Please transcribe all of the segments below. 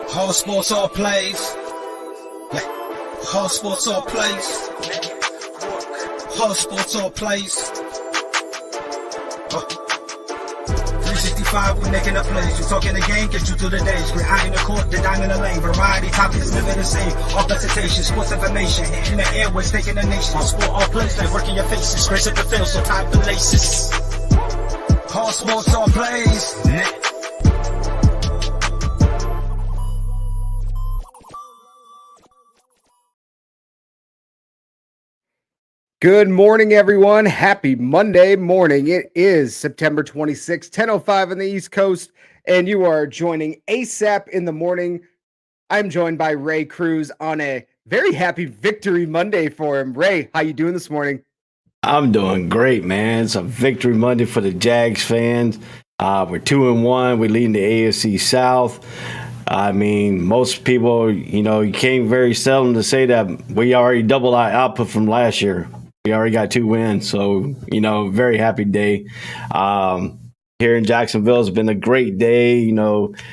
Whole sports all plays. Yeah. Whole sports all plays. Whole sports all plays. 365, we making a plays. You talking the game, get you through the days. We're high in the court, the dime in the lane. Variety topics, living the same. All presentation, sports information. Hitting the airways, taking the nation. All sport, all plays, like working your faces. Grace at the field, so tie the laces. Whole sports all plays. Good morning, everyone. Happy Monday morning. It is September 26th, 10:05 on the East Coast, and you are joining ASAP in the morning. I'm joined by Ray Cruz on a very happy Victory Monday for him. Ray, how you doing this morning? I'm doing great, man. It's a Victory Monday for the Jags fans. We're 2-1. We're leading the AFC South. I mean, most people, you came very seldom to say that we already doubled our output from last year. We already got 2 wins, so, very happy day. Here in Jacksonville, it's been a great day.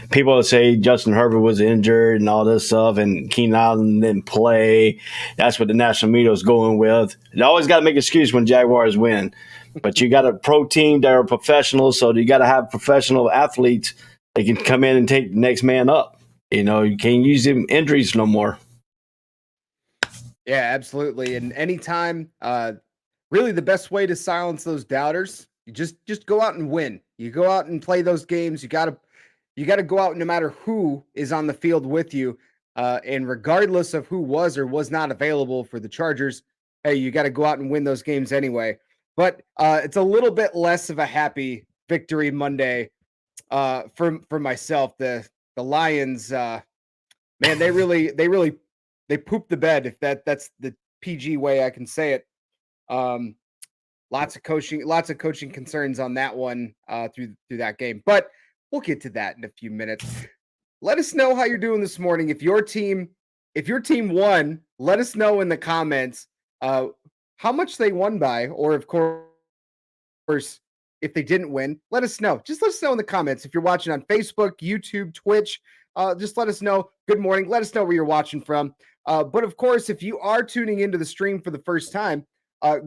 People say Justin Herbert was injured and all this stuff, and Keenan Allen didn't play. That's what the national media is going with. You always got to make an excuse when Jaguars win. But you got a pro team that are professionals, so you got to have professional athletes that can come in and take the next man up. You can't use them injuries no more. Yeah, absolutely. And anytime, really the best way to silence those doubters, you just go out and win. You go out and play those games. You gotta go out no matter who is on the field with you. And regardless of who was or was not available for the Chargers, hey, you got to go out and win those games anyway. But it's a little bit less of a happy Victory Monday for myself. The Lions, man, they pooped the bed, if that's the PG way I can say it. Lots of coaching concerns on that one through that game, but we'll get to that in a few minutes. Let us know how you're doing this morning. If your team won, let us know in the comments how much they won by, or of course, if they didn't win, let us know. Just let us know in the comments. If you're watching on Facebook, YouTube, Twitch, just let us know. Good morning. Let us know where you're watching from. But of course, if you are tuning into the stream for the first time,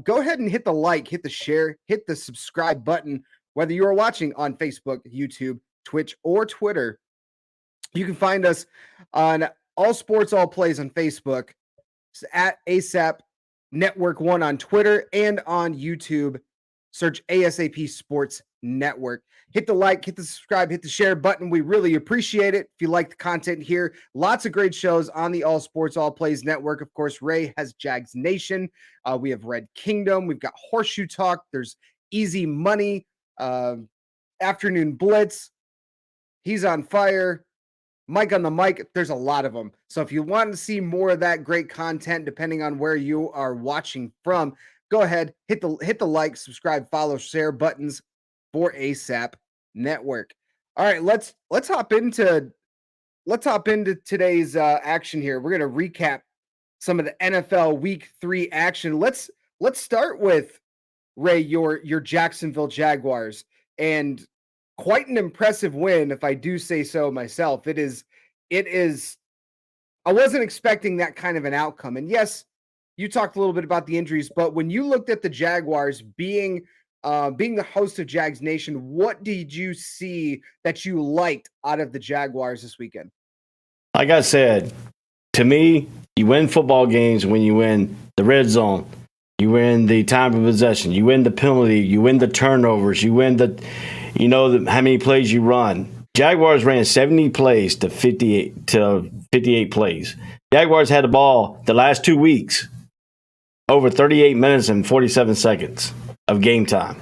go ahead and hit the like, hit the share, hit the subscribe button, whether you are watching on Facebook, YouTube, Twitch, or Twitter. You can find us on All Sports, All Plays on Facebook, at ASAP Network 1 on Twitter, and on YouTube. Search ASAP Sports Network. Hit the like, hit the subscribe, hit the share button. We really appreciate it. If you like the content here, lots of great shows on the All Sports, All Plays Network. Of course, Ray has Jags Nation. We have Red Kingdom. We've got Horseshoe Talk. There's Easy Money, Afternoon Blitz. He's on fire. Mike on the mic. There's a lot of them. So if you want to see more of that great content, depending on where you are watching from, go ahead, hit the like, subscribe, follow, share buttons for ASAP Network. All right, let's hop into today's action here. We're gonna recap some of the NFL Week 3 action. Let's start with Ray, your Jacksonville Jaguars, and quite an impressive win, if I do say so myself. It is. I wasn't expecting that kind of an outcome, and yes, you talked a little bit about the injuries, but when you looked at the Jaguars being the host of Jags Nation, what did you see that you liked out of the Jaguars this weekend? Like I said, to me, you win football games when you win the red zone, you win the time of possession, you win the penalty, you win the turnovers, you win how many plays you run. Jaguars ran 70 plays to 58 plays. Jaguars had the ball the last 2 weeks over 38 minutes and 47 seconds of game time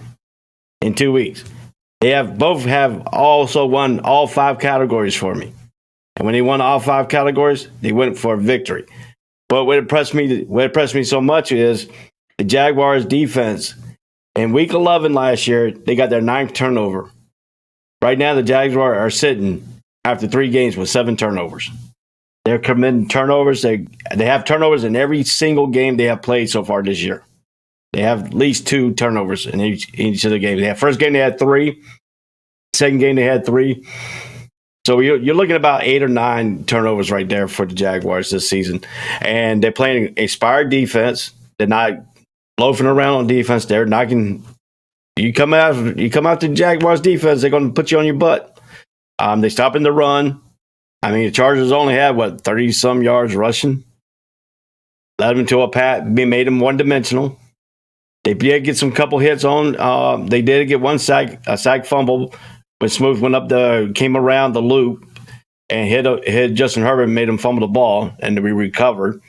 in 2 weeks. They both have also won all 5 categories for me. And when they won all 5 categories, they went for a victory. But what impressed me so much is the Jaguars defense. In week 11 last year, they got their 9th turnover. Right now, the Jaguars are sitting after 3 games with 7 turnovers. They're committing turnovers. They have turnovers in every single game they have played so far this year. They have at least 2 turnovers in each of the games. First game they had 3. Second game they had 3. So you're looking at about 8 or 9 turnovers right there for the Jaguars this season. And they're playing inspired defense. They're not loafing around on defense. They're knocking. You come out to the Jaguars defense, they're going to put you on your butt. They stop in the run. I mean, the Chargers only had, 30-some yards rushing. Led them to a pat, made them one-dimensional. They did get some couple hits on. They did get a sack fumble when Smooth came around the loop and hit Justin Herbert and made him fumble the ball, and we recovered.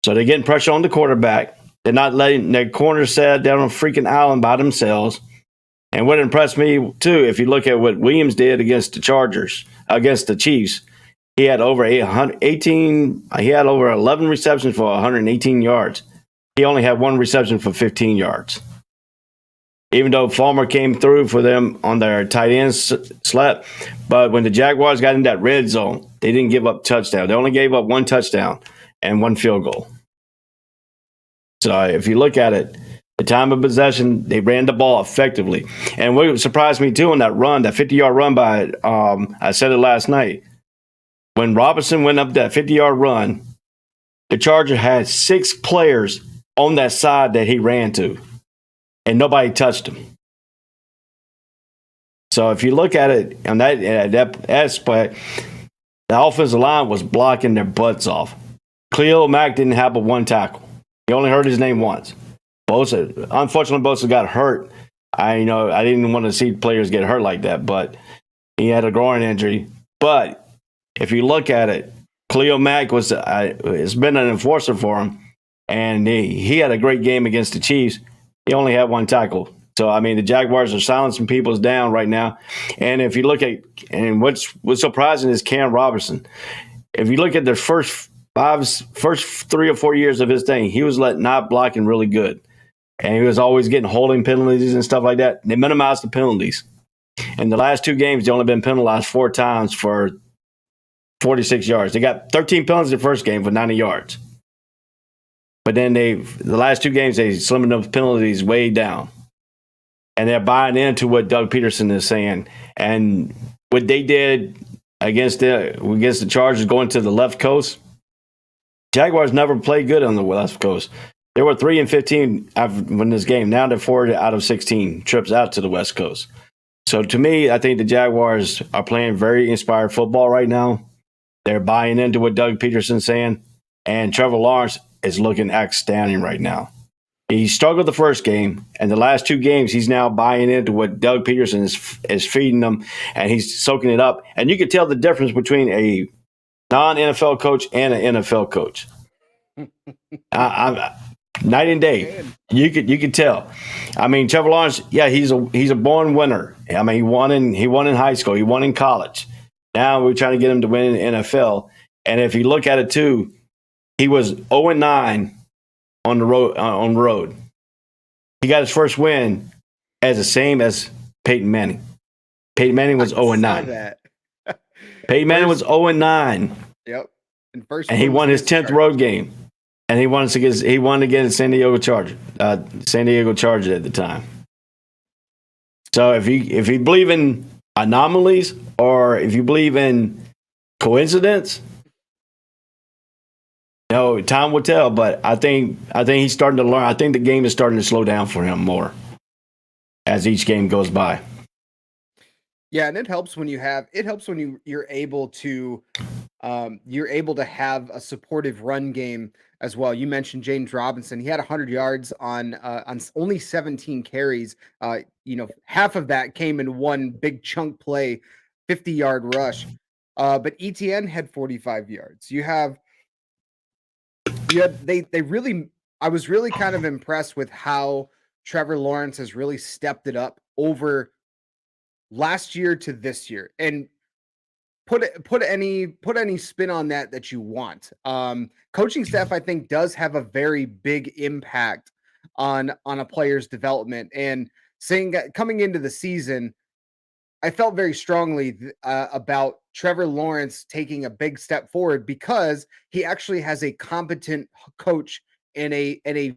So they're getting pressure on the quarterback. They're not letting their corners sit down on a freaking island by themselves. And what impressed me, too, if you look at what Williams did against the Chiefs, he had over 11 receptions for 118 yards. He only had 1 reception for 15 yards. Even though Farmer came through for them on their tight end slap. But when the Jaguars got in that red zone, they didn't give up touchdown. They only gave up 1 touchdown and 1 field goal. So if you look at it, the time of possession, they ran the ball effectively. And what surprised me, too, on that run, that 50-yard run by, I said it last night, when Robinson went up that 50-yard run, the Charger had 6 players on that side that he ran to, and nobody touched him. So if you look at it on that aspect, the offensive line was blocking their butts off. Khalil Mack didn't have but 1 tackle. He only heard his name once. Unfortunately, Bosa got hurt. I didn't want to see players get hurt like that, but he had a groin injury. But if you look at it, Khalil Mack has been an enforcer for him, and he had a great game against the Chiefs. He only had 1 tackle. So, I mean, the Jaguars are silencing people down right now. And if you look at – and what's surprising is Cam Robinson. If you look at the first 3 or 4 years of his thing, he was not blocking really good. And he was always getting holding penalties and stuff like that. They minimized the penalties. In the last 2 games, they only been penalized 4 times for 46 yards. They got 13 penalties in the first game for 90 yards. But then the last 2 games, they slimmed those penalties way down. And they're buying into what Doug Peterson is saying. And what they did against the Chargers going to the left coast, Jaguars never played good on the left coast. They were 3-15 in this game. Now they're 4 out of 16 trips out to the West Coast. So to me, I think the Jaguars are playing very inspired football right now. They're buying into what Doug Peterson's saying. And Trevor Lawrence is looking outstanding right now. He struggled the first game, and the last 2 games, he's now buying into what Doug Peterson is feeding them, and he's soaking it up. And you can tell the difference between a non-NFL coach and an NFL coach. Night and day. You could tell. I mean, Trevor Lawrence, yeah, he's a born winner. I mean, he won in high school, he won in college. Now we're trying to get him to win in the NFL. And if you look at it too, he was 0-9 on the road. He got his first win as the same as Peyton Manning. Peyton Manning was 0-9. Peyton Manning was 0-9. Yep. And he won his 10th road game. And he won against San Diego Chargers at the time. So if you believe in anomalies or if you believe in coincidence, time will tell. But I think he's starting to learn. I think the game is starting to slow down for him more as each game goes by. Yeah, and it helps when you're able to have a supportive run game as well. You mentioned James Robinson. He had 100 yards on only 17 carries. Half of that came in one big chunk play, 50-yard rush. But ETN had 45 yards. I was really kind of impressed with how Trevor Lawrence has really stepped it up over last year to this year. And put any spin on that you want. Coaching staff, I think, does have a very big impact on a player's development. And saying that coming into the season, I felt very strongly about Trevor Lawrence taking a big step forward because he actually has a competent coach and a. Did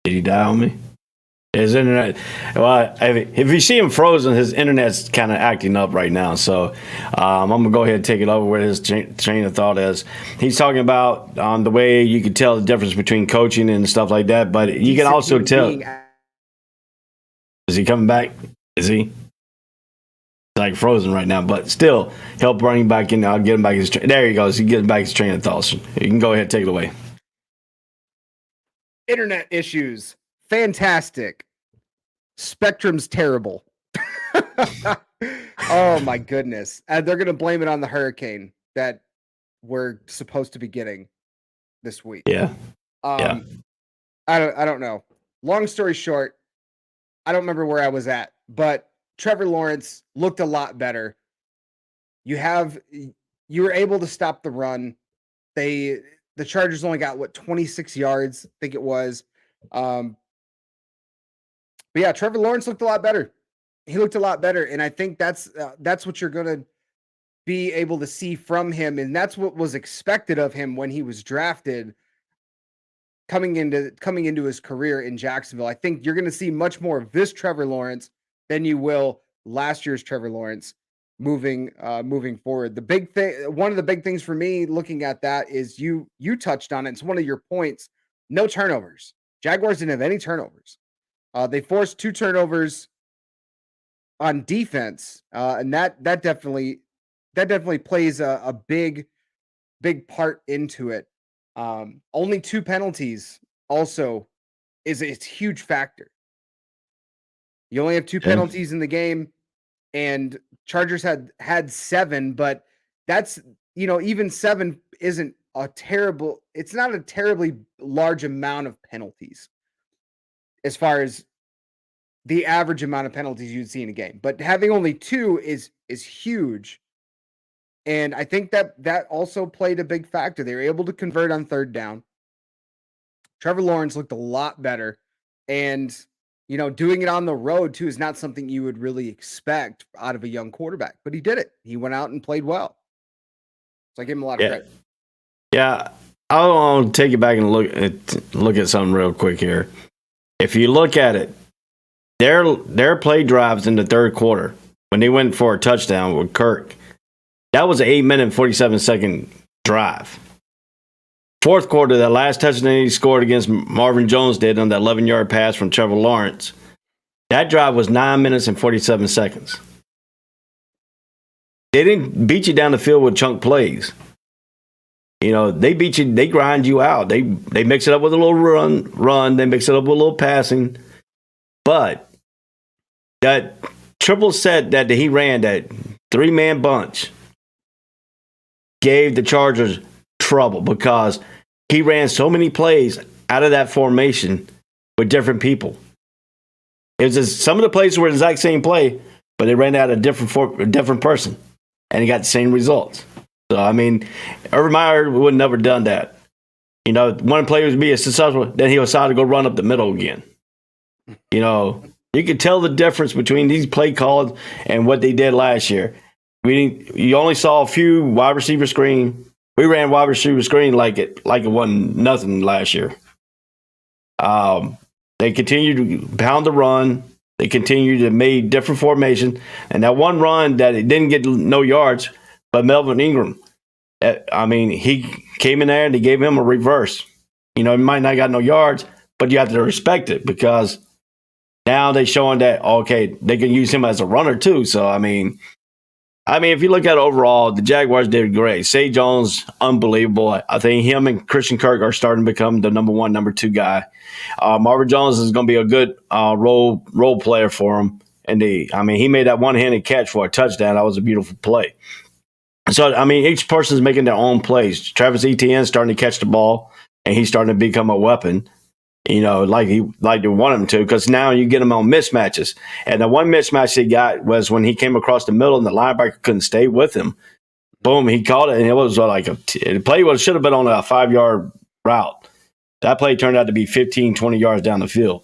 he die on me? His internet, well, if you see him frozen, his internet's kind of acting up right now. So I'm going to go ahead and take it over where his train of thought is. He's talking about the way you can tell the difference between coaching and stuff like that, but you can also tell. Is he coming back? Is he? Like frozen right now, but still, he'll bring him back in. I'll get him back his train. There he goes. He gets back his train of thoughts. You can go ahead and take it away. Internet issues. Fantastic. Spectrum's terrible. Oh my goodness. They're going to blame it on the hurricane that we're supposed to be getting this week. Yeah. I don't know. Long story short, I don't remember where I was at, but Trevor Lawrence looked a lot better. You were able to stop the run. The Chargers only got 26 yards, I think it was. But yeah, Trevor Lawrence looked a lot better. He looked a lot better, and I think that's what you're going to be able to see from him, and that's what was expected of him when he was drafted coming into his career in Jacksonville. I think you're going to see much more of this Trevor Lawrence than you will last year's Trevor Lawrence moving forward. One of the big things for me looking at that is you touched on it. It's one of your points. No turnovers. Jaguars didn't have any turnovers. They forced 2 turnovers on defense, and that definitely plays a big part into it. Only 2 penalties also is a huge factor. You only have 2 penalties in the game, and Chargers had 7, but that's, even 7 isn't it's not a terribly large amount of penalties as far as the average amount of penalties you'd see in a game. But having only 2 is huge. And I think that also played a big factor. They were able to convert on 3rd down. Trevor Lawrence looked a lot better. And, doing it on the road too is not something you would really expect out of a young quarterback. But he did it. He went out and played well. So I give him a lot of credit. Yeah. I want to take you back and look at something real quick here. If you look at it, their play drives in the 3rd quarter when they went for a touchdown with Kirk, that was an 8-minute and 47-second drive. 4th quarter, that last touchdown he scored against Marvin Jones did on that 11-yard pass from Trevor Lawrence, that drive was 9 minutes and 47 seconds. They didn't beat you down the field with chunk plays. They beat you, they grind you out. They mix it up with a little run, they mix it up with a little passing. But that triple set that he ran, that 3-man bunch, gave the Chargers trouble because he ran so many plays out of that formation with different people. It was just, some of the plays were the exact same play, but they ran out a different person, and he got the same results. So, Urban Meyer would have never done that. One player would be successful, then he would decide to go run up the middle again. You could tell the difference between these play calls and what they did last year. You only saw a few wide receiver screen. We ran wide receiver screen like it wasn't nothing last year. They continued to pound the run. They continued to make different formation. And that one run that it didn't get no yards, but Melvin Ingram, he came in there and they gave him a reverse. He might not got no yards, but you have to respect it because now they're showing that, okay, they can use him as a runner too. So, if you look at it overall, the Jaguars did great. Say Jones, unbelievable. I think him and Christian Kirk are starting to become the number 1, number 2 guy. Marvin Jones is going to be a good role player for him. And he made that one-handed catch for a touchdown. That was a beautiful play. So, each person's making their own plays. Travis Etienne's starting to catch the ball, and he's starting to become a weapon. Like they want him to, because now you get him on mismatches. And the one mismatch he got was when he came across the middle and the linebacker couldn't stay with him. Boom, he caught it, and it was like the play should have been on a 5-yard route. That play turned out to be 15, 20 yards down the field.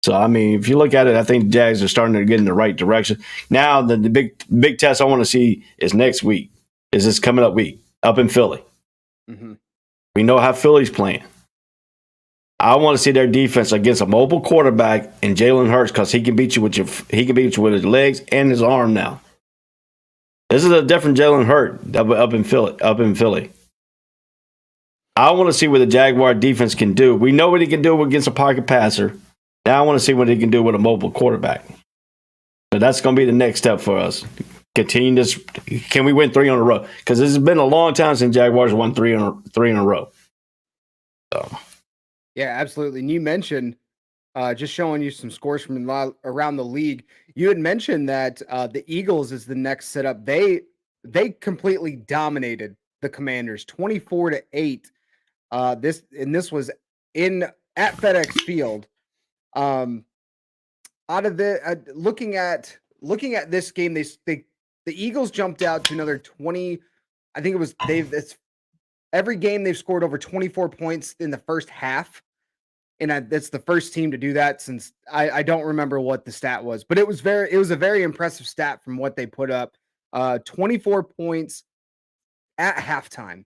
So, if you look at it, I think the Jags are starting to get in the right direction. Now, the big test I want to see is next week, is this coming up week, up in Philly. Mm-hmm. We know how Philly's playing. I want to see their defense against a mobile quarterback and Jalen Hurts because he can beat you with his legs and his arm now. This is a different Jalen Hurts up in Philly. I want to see what the Jaguar defense can do. We know what he can do against a pocket passer. Now I want to see what he can do with a mobile quarterback. So that's going to be the next step for us. Continue this. Can we win 3 in a row? Because this has been a long time since Jaguars won three in a row. So. Yeah, absolutely. And you mentioned just showing you some scores from around the league. You had mentioned that the Eagles is the next setup. They completely dominated the Commanders, 24-8. This was at FedEx Field. Out of the looking at this game, the Eagles jumped out to another 20. I think it was every game they've scored over 24 points in the first half. And that's the first team to do that since I don't remember what the stat was, but it was a very impressive stat from what they put up. 24 points at halftime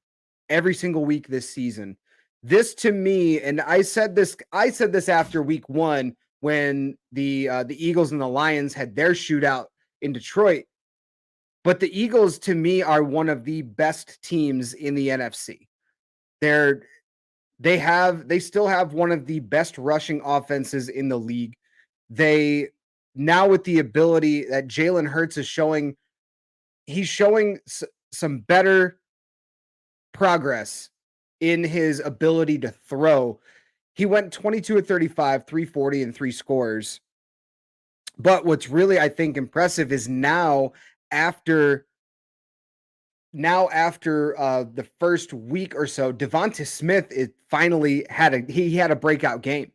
every single week this season. This to me, and I said this after week 1 when the Eagles and the Lions had their shootout in Detroit. But the Eagles to me are one of the best teams in the NFC. They still have one of the best rushing offenses in the league. They now with the ability that Jalen Hurts is showing, he's showing some better progress in his ability to throw. He went 22 of 35, 340 and 3 scores. But what's really, I think, impressive is now after the first week or so, Devonta Smith finally had a breakout game.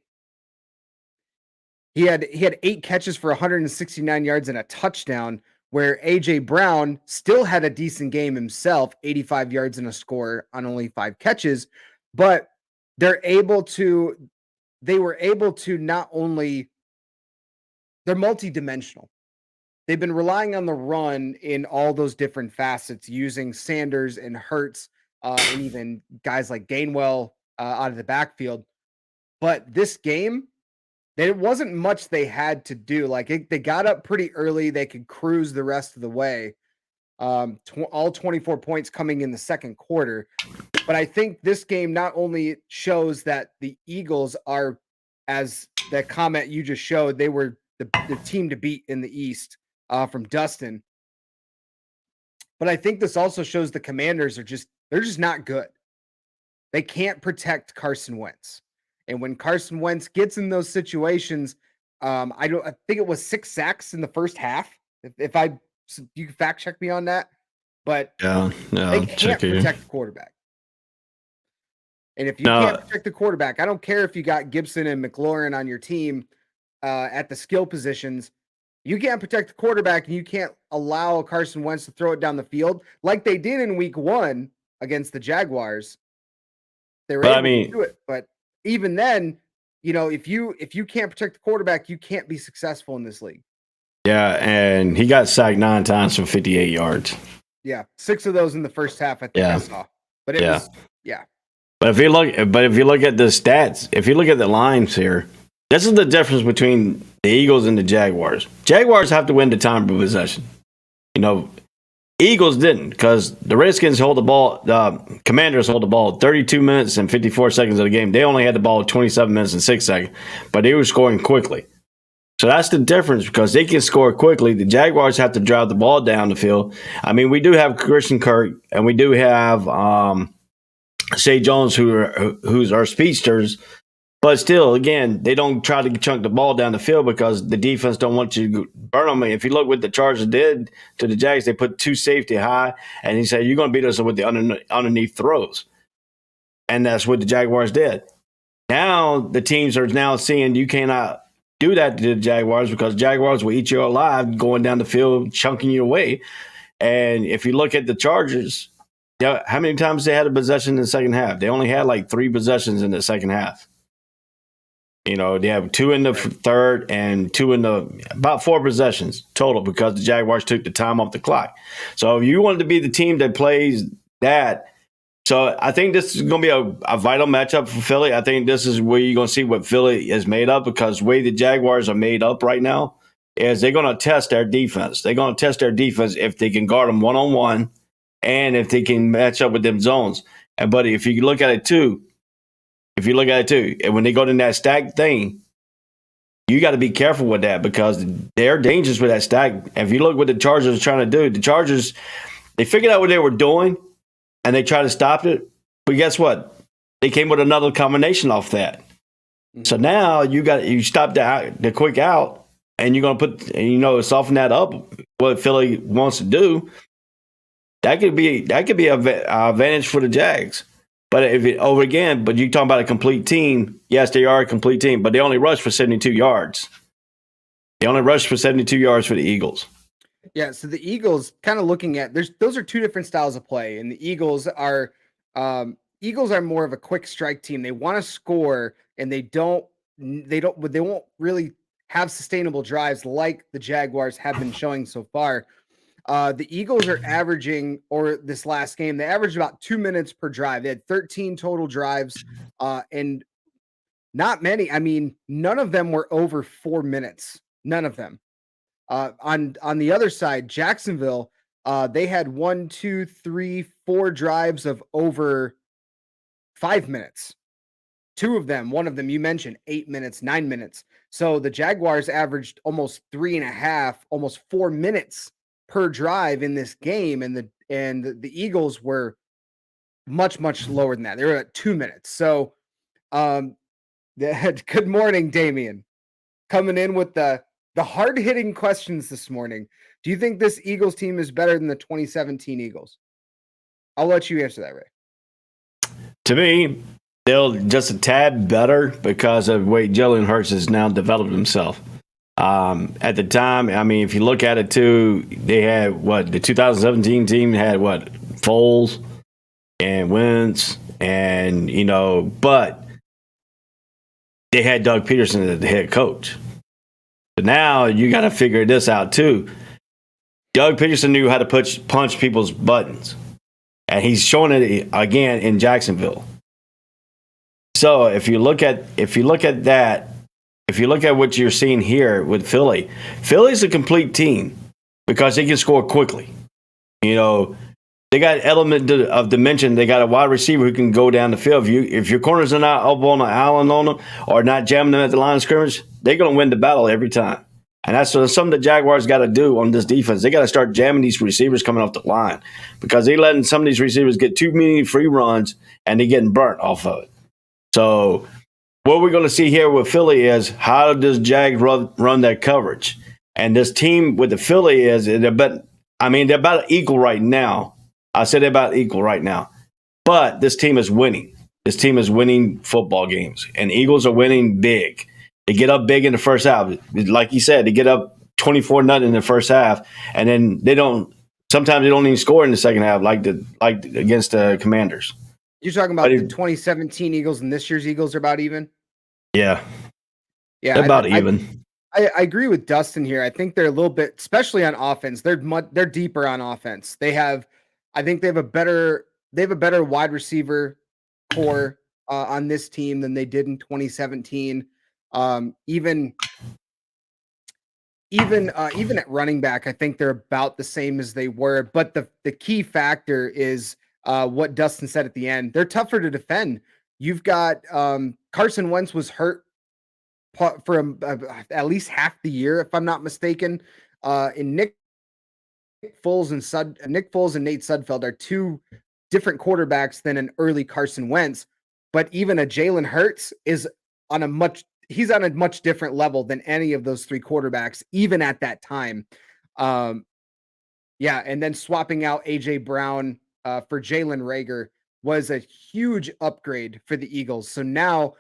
He had 8 catches for 169 yards and a touchdown, where A.J. Brown still had a decent game himself, 85 yards and a score on only 5 catches. But they were able to not only, they're multidimensional. They've been relying on the run in all those different facets, using Sanders and Hurts and even guys like Gainwell out of the backfield. But this game, there wasn't much they had to do. They got up pretty early. They could cruise the rest of the way. All 24 points coming in the second quarter. But I think this game not only shows that the Eagles are, as that comment you just showed, they were the team to beat in the East from Dustin. But I think this also shows the Commanders they're just not good. They can't protect Carson Wentz. And when Carson Wentz gets in those situations, I think it was 6 sacks in the first half. If you can fact check me on that, but they can't protect the quarterback. And if you can't protect the quarterback, I don't care if you got Gibson and McLaurin on your team at the skill positions. You can't protect the quarterback, and you can't allow Carson Wentz to throw it down the field like they did in week 1 against the Jaguars. They were able to do it, but even then, if you can't protect the quarterback, you can't be successful in this league. Yeah, and he got sacked 9 times for 58 yards. Yeah, 6 of those in the first half. I think I saw, but it was. But if you look at the stats, if you look at the lines here, this is the difference between the Eagles and the Jaguars. Jaguars have to win the time of possession. Eagles didn't, because the Redskins hold the ball. The Commanders hold the ball 32 minutes and 54 seconds of the game. They only had the ball 27 minutes and 6 seconds, but they were scoring quickly. So that's the difference, because they can score quickly. The Jaguars have to drive the ball down the field. I mean, we do have Christian Kirk, and we do have Shea Jones, who's our speedsters. But still, again, they don't try to chunk the ball down the field because the defense don't want you to burn them. If you look what the Chargers did to the Jags, they put 2 safety high, and he said, you're going to beat us with the underneath throws. And that's what the Jaguars did. Now the teams are now seeing you cannot do that to the Jaguars, because Jaguars will eat you alive going down the field, chunking you away. And if you look at the Chargers, how many times they had a possession in the second half? They only had like 3 possessions in the second half. They have 2 in the third and 2 in about 4 possessions total, because the Jaguars took the time off the clock. So if you wanted to be the team that plays that So I think this is going to be a vital matchup for Philly. I think this is where you're going to see what Philly is made of, because the way the Jaguars are made up right now is they're going to test their defense. They're going to test their defense if they can guard them one-on-one and if they can match up with them zones. And, buddy, if you look at it too, and when they go to that stack thing, you got to be careful with that because they're dangerous with that stack. If you look what the Chargers are trying to do, the Chargers, they figured out what they were doing and they tried to stop it. But guess what? They came with another combination off that. Mm-hmm. So now you stop the quick out and you're going to put, soften that up, what Philly wants to do. That could be an advantage for the Jags. But but you're talking about a complete team. Yes, they are a complete team, but they only rushed for 72 yards. They only rushed for 72 yards for the Eagles. Yeah, so the Eagles, kind of looking at, those are two different styles of play, and the Eagles are more of a quick strike team. They want to score, and they won't really have sustainable drives like the Jaguars have been showing so far. The Eagles are averaging, or this last game, they averaged about 2 minutes per drive. They had 13 total drives, and not many. I mean, none of them were over 4 minutes. None of them. On the other side, Jacksonville, they had 1, 2, 3, 4 drives of over 5 minutes. One of them you mentioned, 8 minutes, 9 minutes. So the Jaguars averaged almost 3.5, almost 4 minutes per drive in this game, and the Eagles were much lower than that. They were at 2 minutes. So, good morning, Damian, coming in with the hard-hitting questions this morning. Do you think this Eagles team is better than the 2017 Eagles? I'll let you answer that, Ray. To me, they're just a tad better because of the way Jalen Hurts has now developed himself. At the time, I mean, if you look at it too, they had the 2017 team had Foles and Wentz, and but they had Doug Peterson as the head coach. So now you got to figure this out too. Doug Peterson knew how to punch people's buttons, and he's showing it again in Jacksonville. So if you look at that. If you look at what you're seeing here with Philly's a complete team because they can score quickly. They got element of dimension. They got a wide receiver who can go down the field. If your corners are not up on an island on them or not jamming them at the line of scrimmage, they're going to win the battle every time. And that's something the Jaguars got to do on this defense. They got to start jamming these receivers coming off the line because they're letting some of these receivers get too many free runs and they're getting burnt off of it. So what we're going to see here with Philly is how does Jag run that coverage? And this team with the Philly they're about equal right now. I said they're about equal right now. But this team is winning. This team is winning football games. And Eagles are winning big. They get up big in the first half. Like you said, they get up 24-0 in the first half. And then sometimes they don't even score in the second half like against the Commanders. You're talking about the 2017 Eagles and this year's Eagles are about even? Yeah. Yeah. About even. I agree with Dustin here. I think they're a little bit, especially on offense, they're deeper on offense. They have a better wide receiver core on this team than they did in 2017. Even at running back, I think they're about the same as they were. But the key factor is what Dustin said at the end. They're tougher to defend. You've got Carson Wentz was hurt for at least half the year, if I'm not mistaken. And Nick Foles and Nate Sudfeld are two different quarterbacks than an early Carson Wentz. But even a Jalen Hurts is on a much different level than any of those three quarterbacks, even at that time. And then swapping out AJ Brown for Jalen Reagor was a huge upgrade for the Eagles. So now,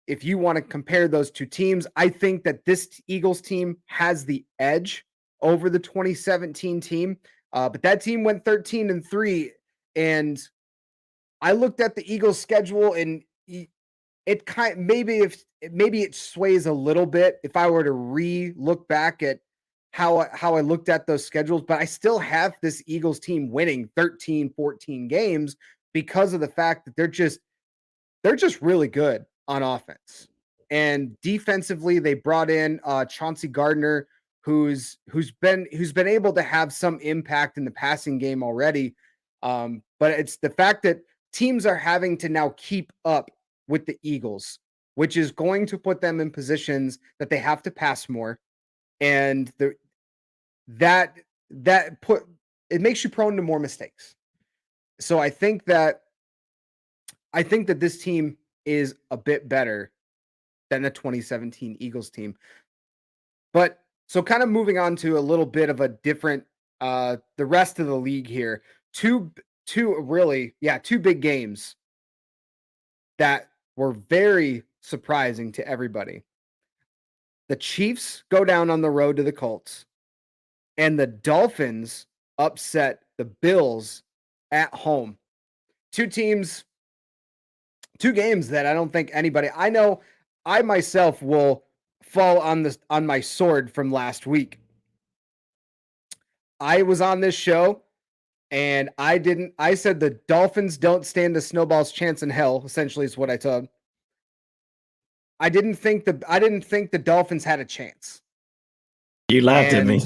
if you want to compare those two teams, I think that this Eagles team has the edge over the 2017 team. But that team went 13-3, and I looked at the Eagles schedule, and it maybe it sways a little bit if I were to look back at how I looked at those schedules, but I still have this Eagles team winning 13, 14 games because of the fact that they're just really good on offense. And defensively, they brought in Chauncey Gardner, who's been able to have some impact in the passing game already. But it's the fact that teams are having to now keep up with the Eagles, which is going to put them in positions that they have to pass more. And that it makes you prone to more mistakes. So I think that this team is a bit better than the 2017 Eagles team. But so kind of moving on to a little bit of a different the rest of the league here. Two big games that were very surprising to everybody. The Chiefs go down on the road to the Colts, and the Dolphins upset the Bills at home. Two games that I don't think anybody, I know I myself will fall on my sword from last week. I was on this show and I said the Dolphins don't stand a snowball's chance in hell, essentially is what I told. I didn't think the Dolphins had a chance. You laughed at me.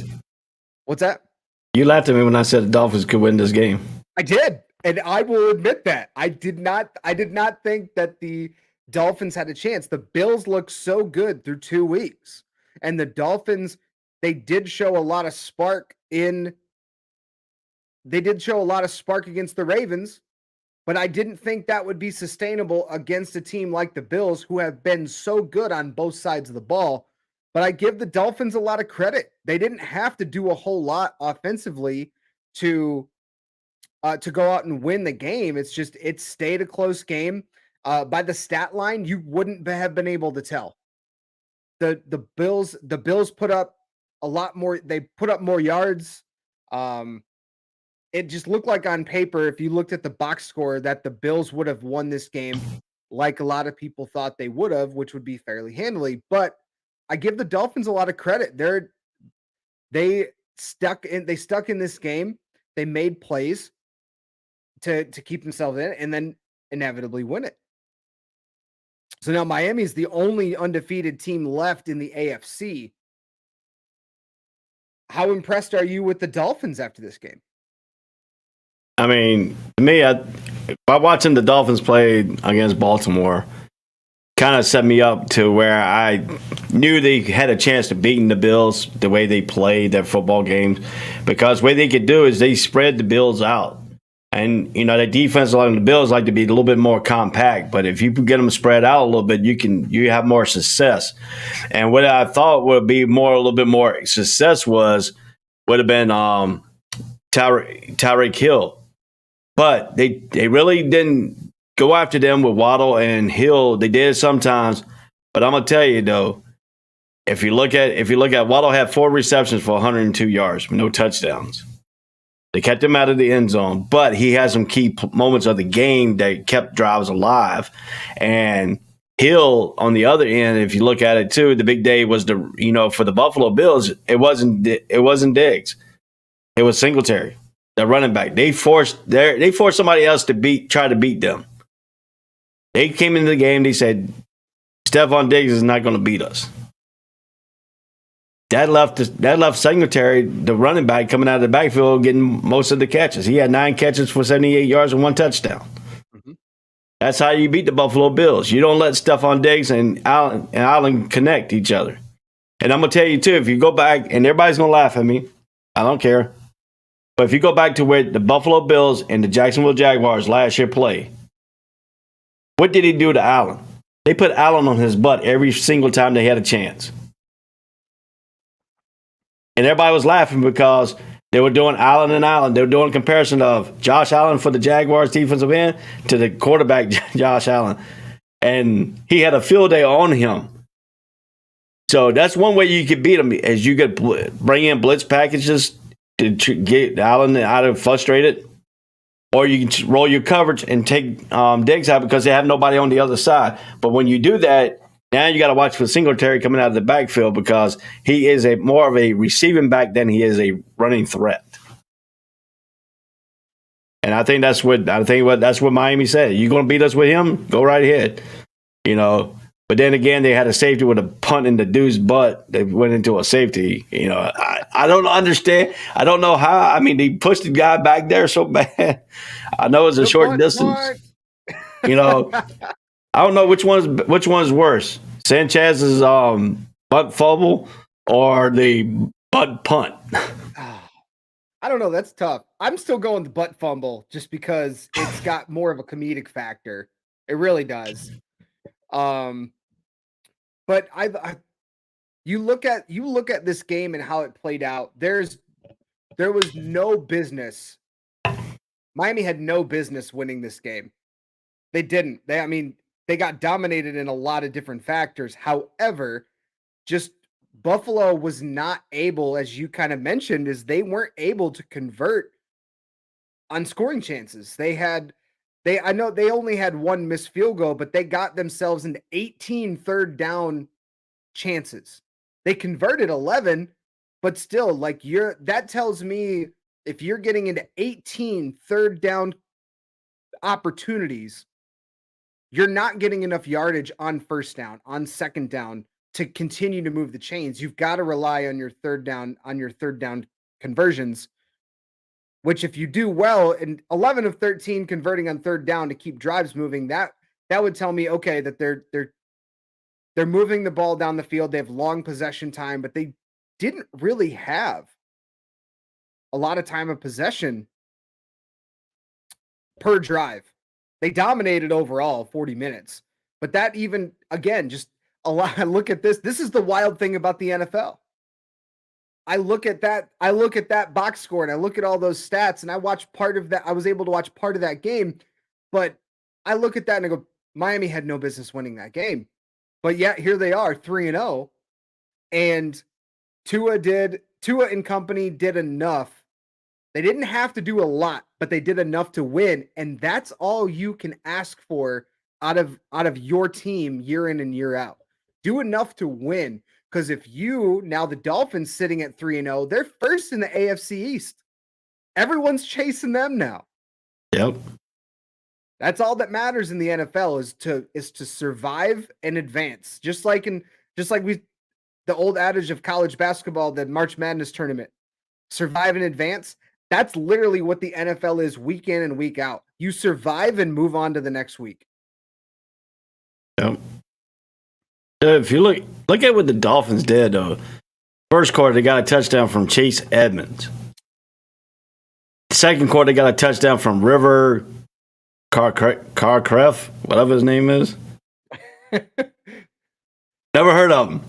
What's that? You laughed at me when I said the Dolphins could win this game. I did. And I will admit that. I did not think that the Dolphins had a chance. The Bills looked so good through 2 weeks. And the Dolphins, they did show a lot of spark against the Ravens, but I didn't think that would be sustainable against a team like the Bills, who have been so good on both sides of the ball. But I give the Dolphins a lot of credit. They didn't have to do a whole lot offensively to go out and win the game. It's just, it stayed a close game. By the stat line, you wouldn't have been able to tell. The Bills put up a lot more. They put up more yards. It just looked like on paper, if you looked at the box score, that the Bills would have won this game, like a lot of people thought they would have, which would be fairly handily. But I give the Dolphins a lot of credit. They stuck in this game. They made plays to keep themselves in and then inevitably win it. So now Miami is the only undefeated team left in the AFC. How impressed are you with the Dolphins after this game? I mean, to me, by watching the Dolphins play against Baltimore, kind of set me up to where I knew they had a chance to beating the Bills the way they played their football games, because what they could do is they spread the Bills out. And, you know, the defense along the Bills like to be a little bit more compact, but if you can get them spread out a little bit, you have more success. And what I thought would be a little bit more success would have been Tyreek Hill. But they really didn't go after them with Waddle and Hill. They did sometimes, but I'm gonna tell you though, if you look at Waddle had 4 receptions for 102 yards, no touchdowns. They kept him out of the end zone, but he had some key moments of the game that kept drives alive. And Hill on the other end, if you look at it too, the big day was for the Buffalo Bills. It wasn't Diggs, it was Singletary, the running back. They forced somebody else to try to beat them. They came into the game. They said, Stephon Diggs is not going to beat us. That left Singletary, the running back, coming out of the backfield, getting most of the catches. He had 9 catches for 78 yards and 1 touchdown. Mm-hmm. That's how you beat the Buffalo Bills. You don't let Stephon Diggs and Allen connect each other. And I'm going to tell you, too, if you go back, and everybody's going to laugh at me, I don't care. But if you go back to where the Buffalo Bills and the Jacksonville Jaguars last year played, what did he do to Allen? They put Allen on his butt every single time they had a chance. And everybody was laughing because they were doing Allen and Allen. They were doing a comparison of Josh Allen for the Jaguars defensive end to the quarterback, Josh Allen. And he had a field day on him. So that's one way you could beat him, is you could bring in blitz packages to get Allen out of frustrated. Or you can roll your coverage and take Diggs out because they have nobody on the other side. But when you do that, now you got to watch for Singletary coming out of the backfield, because he is more of a receiving back than he is a running threat. And I think that's what Miami said. You're going to beat us with him? Go right ahead. You know, but then again, they had a safety with a punt in the dude's butt. They went into a safety. You know, I don't understand. I don't know how. I mean, they pushed the guy back there so bad. I know it's a short distance. You know, I don't know which one's worse. Sanchez's butt fumble or the butt punt. I don't know. That's tough. I'm still going the butt fumble just because it's got more of a comedic factor. It really does. But you look at this game and how it played out. There was no business. Miami had no business winning this game. They didn't. They got dominated in a lot of different factors. However, just Buffalo was not able, as you kind of mentioned, is they weren't able to convert on scoring chances. I know they only had one missed field goal, but they got themselves into 18 third down chances. They converted 11, but still, that tells me if you're getting into 18 third down opportunities, you're not getting enough yardage on first down, on second down to continue to move the chains. You've got to rely on your third down conversions, which if you do well, and 11 of 13 converting on third down to keep drives moving, that would tell me, okay, that they're moving the ball down the field. They have long possession time, but they didn't really have a lot of time of possession per drive. They dominated overall 40 minutes, but that even, again, just a lot. I look at this. This is the wild thing about the NFL. I look at that box score and I look at all those stats and I watch part of that. I was able to watch part of that game, but I look at that and I go, Miami had no business winning that game. But yet here they are 3-0, and Tua and company did enough. They didn't have to do a lot, but they did enough to win. And that's all you can ask for out of your team year in and year out. Do enough to win. Because now the Dolphins sitting at 3-0, they're first in the AFC East. Everyone's chasing them now. Yep. That's all that matters in the NFL is to survive and advance. Just like the old adage of college basketball, the March Madness tournament. Survive and advance. That's literally what the NFL is week in and week out. You survive and move on to the next week. Yep. If you look at what the Dolphins did, though. First quarter, they got a touchdown from Chase Edmonds. Second quarter, they got a touchdown from River Carcref, whatever his name is. Never heard of him.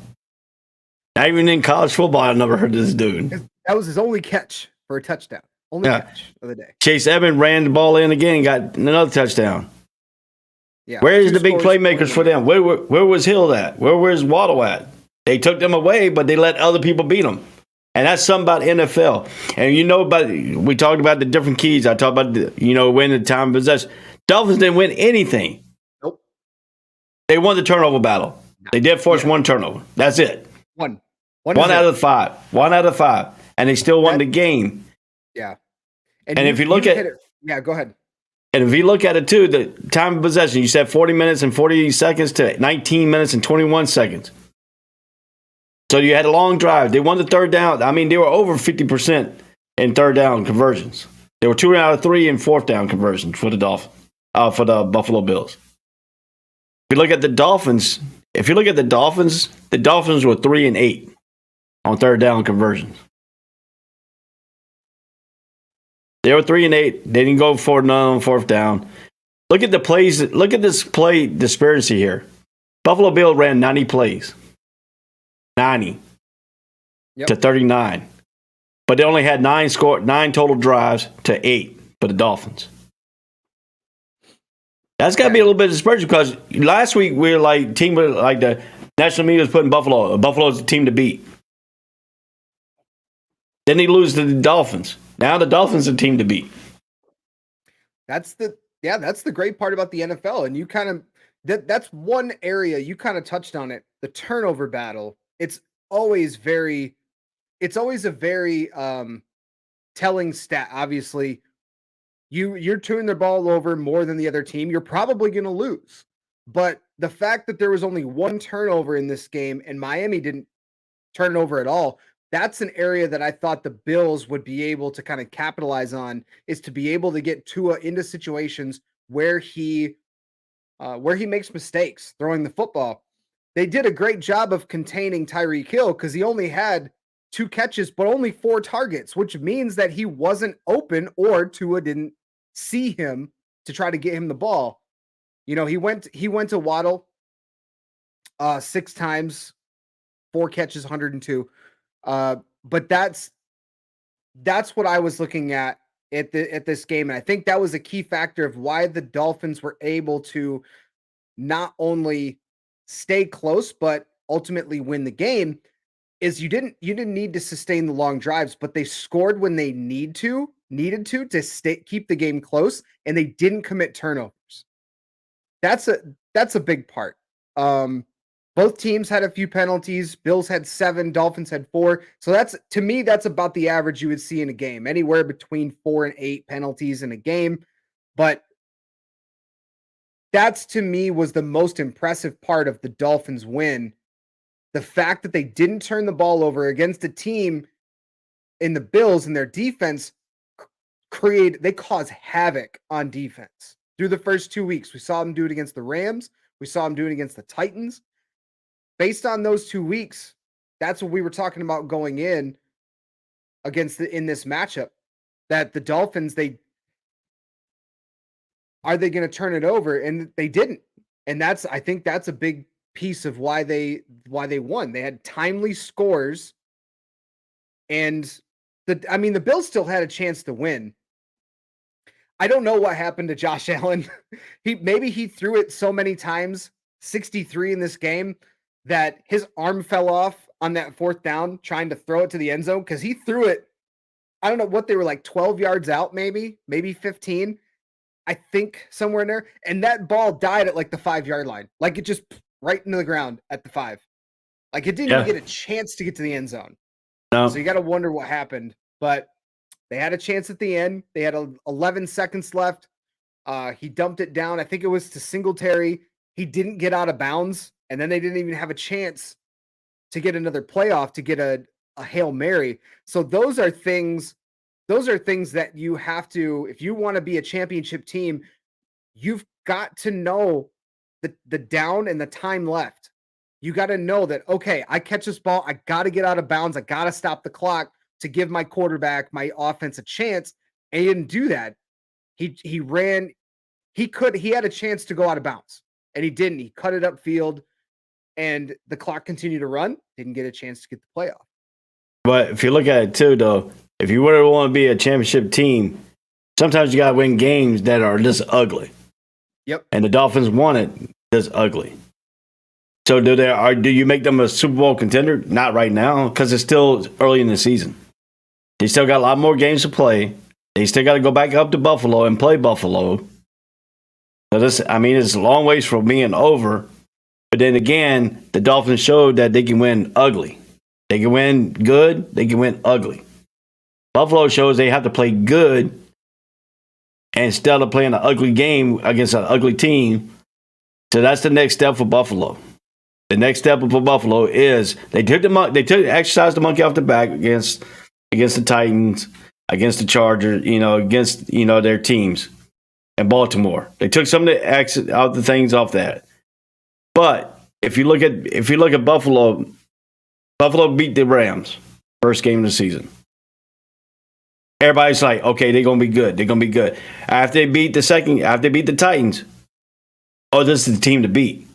Not even in college football, I never heard of this dude. That was his only catch for a touchdown. Only catch of the day. Chase Edmonds ran the ball in again and got another touchdown. Yeah. Where's the big playmakers for them? Where was Hill at? Where was Waddle at? They took them away, but they let other people beat them. And that's something about NFL. And we talked about the different keys. I talked about winning the time of possession. Dolphins didn't win anything. Nope. They won the turnover battle. They did force one turnover. That's it. One out of five. 1 out of 5. And they still won the game. Yeah. And if you look at it. Yeah, go ahead. And if you look at it too, the time of possession, you said 40 minutes and 40 seconds to 19 minutes and 21 seconds. So you had a long drive. They won the third down. I mean, they were over 50% in third down conversions. They were 2 out of 3 in fourth down conversions for the Buffalo Bills. If you look at the Dolphins, the Dolphins were 3 and 8 on third down conversions. They were 3 and 8. They didn't go for none on fourth down. Look at the plays. Look at this play disparity here. Buffalo Bills ran 90 plays. 90 to 39. But they only had 9 total drives to 8 for the Dolphins. That's got to be a little bit of dispersion because last week we were like the national media was putting Buffalo. Buffalo's the team to beat. Then they lose to the Dolphins. Now the Dolphins are the team to beat. That's the great part about the NFL. And you kind of that's one area you kind of touched on it. The turnover battle. It's always a very telling stat. Obviously, you're turning the ball over more than the other team, you're probably going to lose. But the fact that there was only one turnover in this game and Miami didn't turn it over at all, that's an area that I thought the Bills would be able to kind of capitalize on, is to be able to get Tua into situations where he makes mistakes throwing the football. They did a great job of containing Tyreek Hill because he only had 2 catches, but only 4 targets, which means that he wasn't open or Tua didn't see him to try to get him the ball. You know, he went to Waddle 6 times, 4 catches, 102. But that's what I was looking at this game. And I think that was a key factor of why the Dolphins were able to not only stay close, but ultimately win the game. Is you didn't need to sustain the long drives, but they scored when they needed to keep the game close, and they didn't commit turnovers. That's a big part. Both teams had a few penalties. Bills had 7, Dolphins had 4. So to me, that's about the average you would see in a game, anywhere between 4 and 8 penalties in a game. But that's, to me, was the most impressive part of the Dolphins win. The fact that they didn't turn the ball over against a team in the Bills, and their defense they cause havoc on defense. Through the first 2 weeks, we saw them do it against the Rams. We saw them do it against the Titans. Based on those 2 weeks, that's what we were talking about going in this matchup, that the Dolphins, are they going to turn it over? And they didn't. And I think that's a big piece of why they won. They had timely scores, and the Bills still had a chance to win. I don't know what happened to Josh Allen. Maybe he threw it so many times, 63 in this game, that his arm fell off on that 4th down trying to throw it to the end zone, because he threw it, I don't know what they were, like 12 yards out, maybe 15. I think somewhere in there. And that ball died at like the 5-yard line. Like, it just right into the ground at the 5. Like, it didn't even get a chance to get to the end zone. No. So you got to wonder what happened. But they had a chance at the end. They had 11 seconds left. He dumped it down. I think it was to Singletary. He didn't get out of bounds. And then they didn't even have a chance to get another playoff, to get a Hail Mary. So those are things that you have to, if you want to be a championship team, you've got to know the down and the time left. You got to know that, okay, I catch this ball, I got to get out of bounds, I got to stop the clock to give my quarterback, my offense, a chance. And he didn't do that. He ran, he had a chance to go out of bounds, and he didn't. He cut it upfield, and the clock continued to run. Didn't get a chance to get the playoff. But if you look at it too, though, if you really want to be a championship team, sometimes you got to win games that are this ugly. Yep. And the Dolphins won it this ugly. So do you make them a Super Bowl contender? Not right now, because it's still early in the season. They still got a lot more games to play. They still got to go back up to Buffalo and play Buffalo. So it's a long ways from being over. But then again, the Dolphins showed that they can win ugly. They can win good. They can win ugly. Buffalo shows they have to play good instead of playing an ugly game against an ugly team. So that's the next step for Buffalo. The next step for Buffalo is they exercised the monkey off the back against the Titans, against the Chargers, against their teams, and Baltimore. They took some of the things off that. But if you look at Buffalo, Buffalo beat the Rams first game of the season. Everybody's like, okay, they're gonna be good. They're gonna be good. After they beat the Titans, this is the team to beat.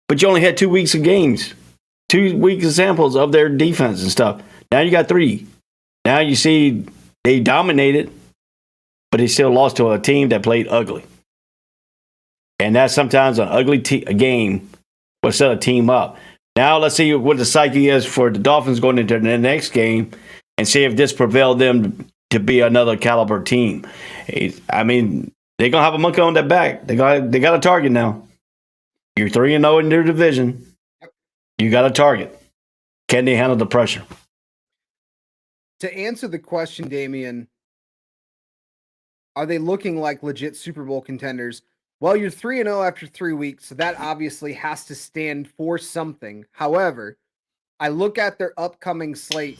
But you only had 2 weeks of games, 2 weeks of samples of their defense and stuff. Now you got 3. Now you see they dominated, but they still lost to a team that played ugly. And that's sometimes an ugly game will set a team up. Now let's see what the psyche is for the Dolphins going into the next game and see if this prevailed them to be another caliber team. They're going to have a monkey on their back. They got a target now. You're 3-0 in their division. You got a target. Can they handle the pressure? To answer the question, Damian, are they looking like legit Super Bowl contenders? Well, you're 3-0 after 3 weeks, so that obviously has to stand for something. However, I look at their upcoming slate.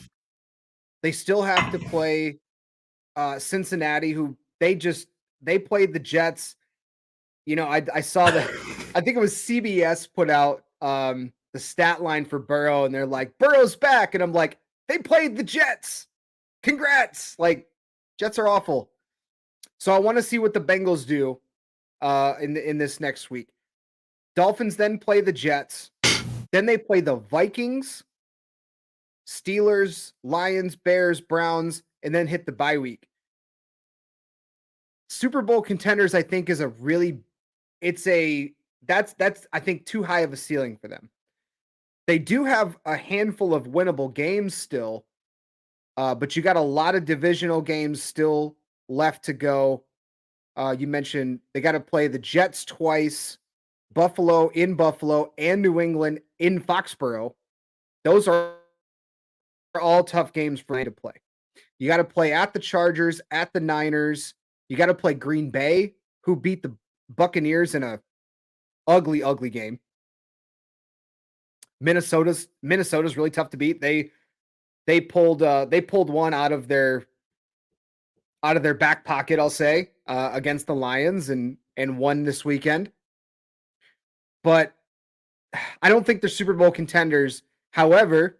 They still have to play Cincinnati, who they played the Jets. You know, I saw I think it was CBS put out the stat line for Burrow, and they're like, Burrow's back. And I'm like, they played the Jets. Congrats. Like, Jets are awful. So I want to see what the Bengals do in this next week. Dolphins then play the Jets. Then they play the Vikings, Steelers, Lions, Bears, Browns, and then hit the bye week. Super Bowl contenders, I think, is that's I think too high of a ceiling for them. They do have a handful of winnable games still, but you got a lot of divisional games still left to go. You mentioned they got to play the Jets twice, Buffalo in Buffalo, and New England in Foxborough. Those are all tough games for them to play. You got to play at the Chargers, at the Niners. You got to play Green Bay, who beat the Buccaneers in a ugly, ugly game. Minnesota's really tough to beat. They pulled one out of their back pocket, I'll say, against the Lions and won this weekend. But I don't think they're Super Bowl contenders. However,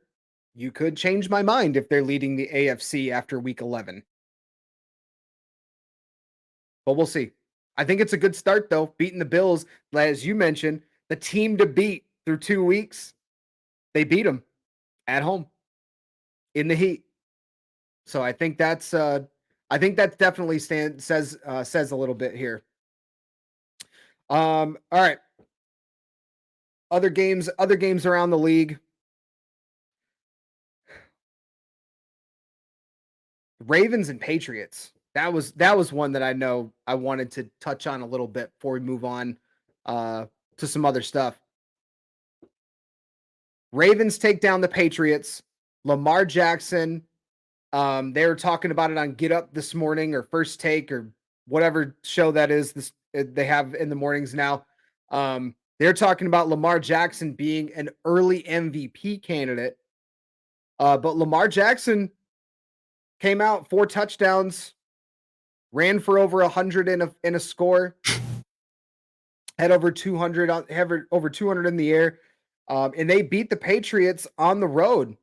you could change my mind if they're leading the AFC after week 11. But we'll see. I think it's a good start, though, beating the Bills. As you mentioned, the team to beat through 2 weeks. They beat them at home in the heat. So I think that's definitely says a little bit here. All right. Other games around the league. Ravens and Patriots. That was one that I know I wanted to touch on a little bit before we move on to some other stuff. Ravens take down the Patriots. Lamar Jackson. They were talking about it on Get Up this morning or First Take or whatever show that is. They have in the mornings now. They're talking about Lamar Jackson being an early MVP candidate. But Lamar Jackson came out 4 touchdowns, ran for over 100 in a score, had over 200 in the air, and they beat the Patriots on the road.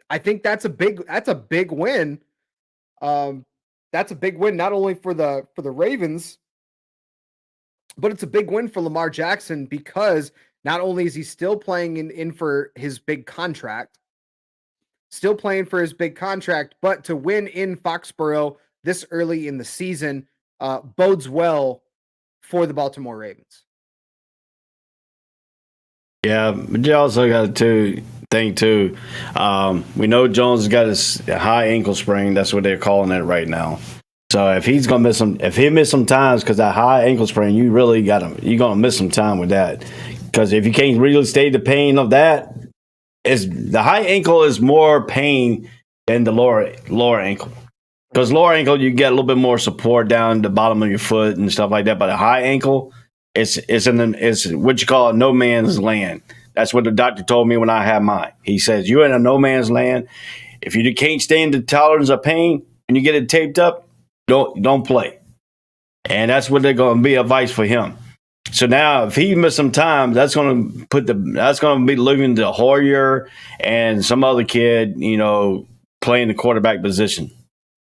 I think that's a big win. That's a big win not only for the Ravens, but it's a big win for Lamar Jackson because not only is he still playing in for his big contract, but to win in Foxborough this early in the season bodes well for the Baltimore Ravens. Yeah, but you also got to think too. We know Jones has got his high ankle sprain. That's what they're calling it right now. So if he's gonna miss some, if he miss some times because that high ankle sprain, you really got him. You're gonna miss some time with that because if you can't really stay the pain of that, the high ankle is more pain than the lower ankle. Because lower ankle, you get a little bit more support down the bottom of your foot and stuff like that. But a high ankle, it's what you call a no man's land. That's what the doctor told me when I had mine. He says, you're in a no man's land. If you can't stand the tolerance of pain and you get it taped up, don't play. And that's what they're going to be advice for him. So now if he missed some time, that's going to be leaving the Hoyer and some other kid, playing the quarterback position.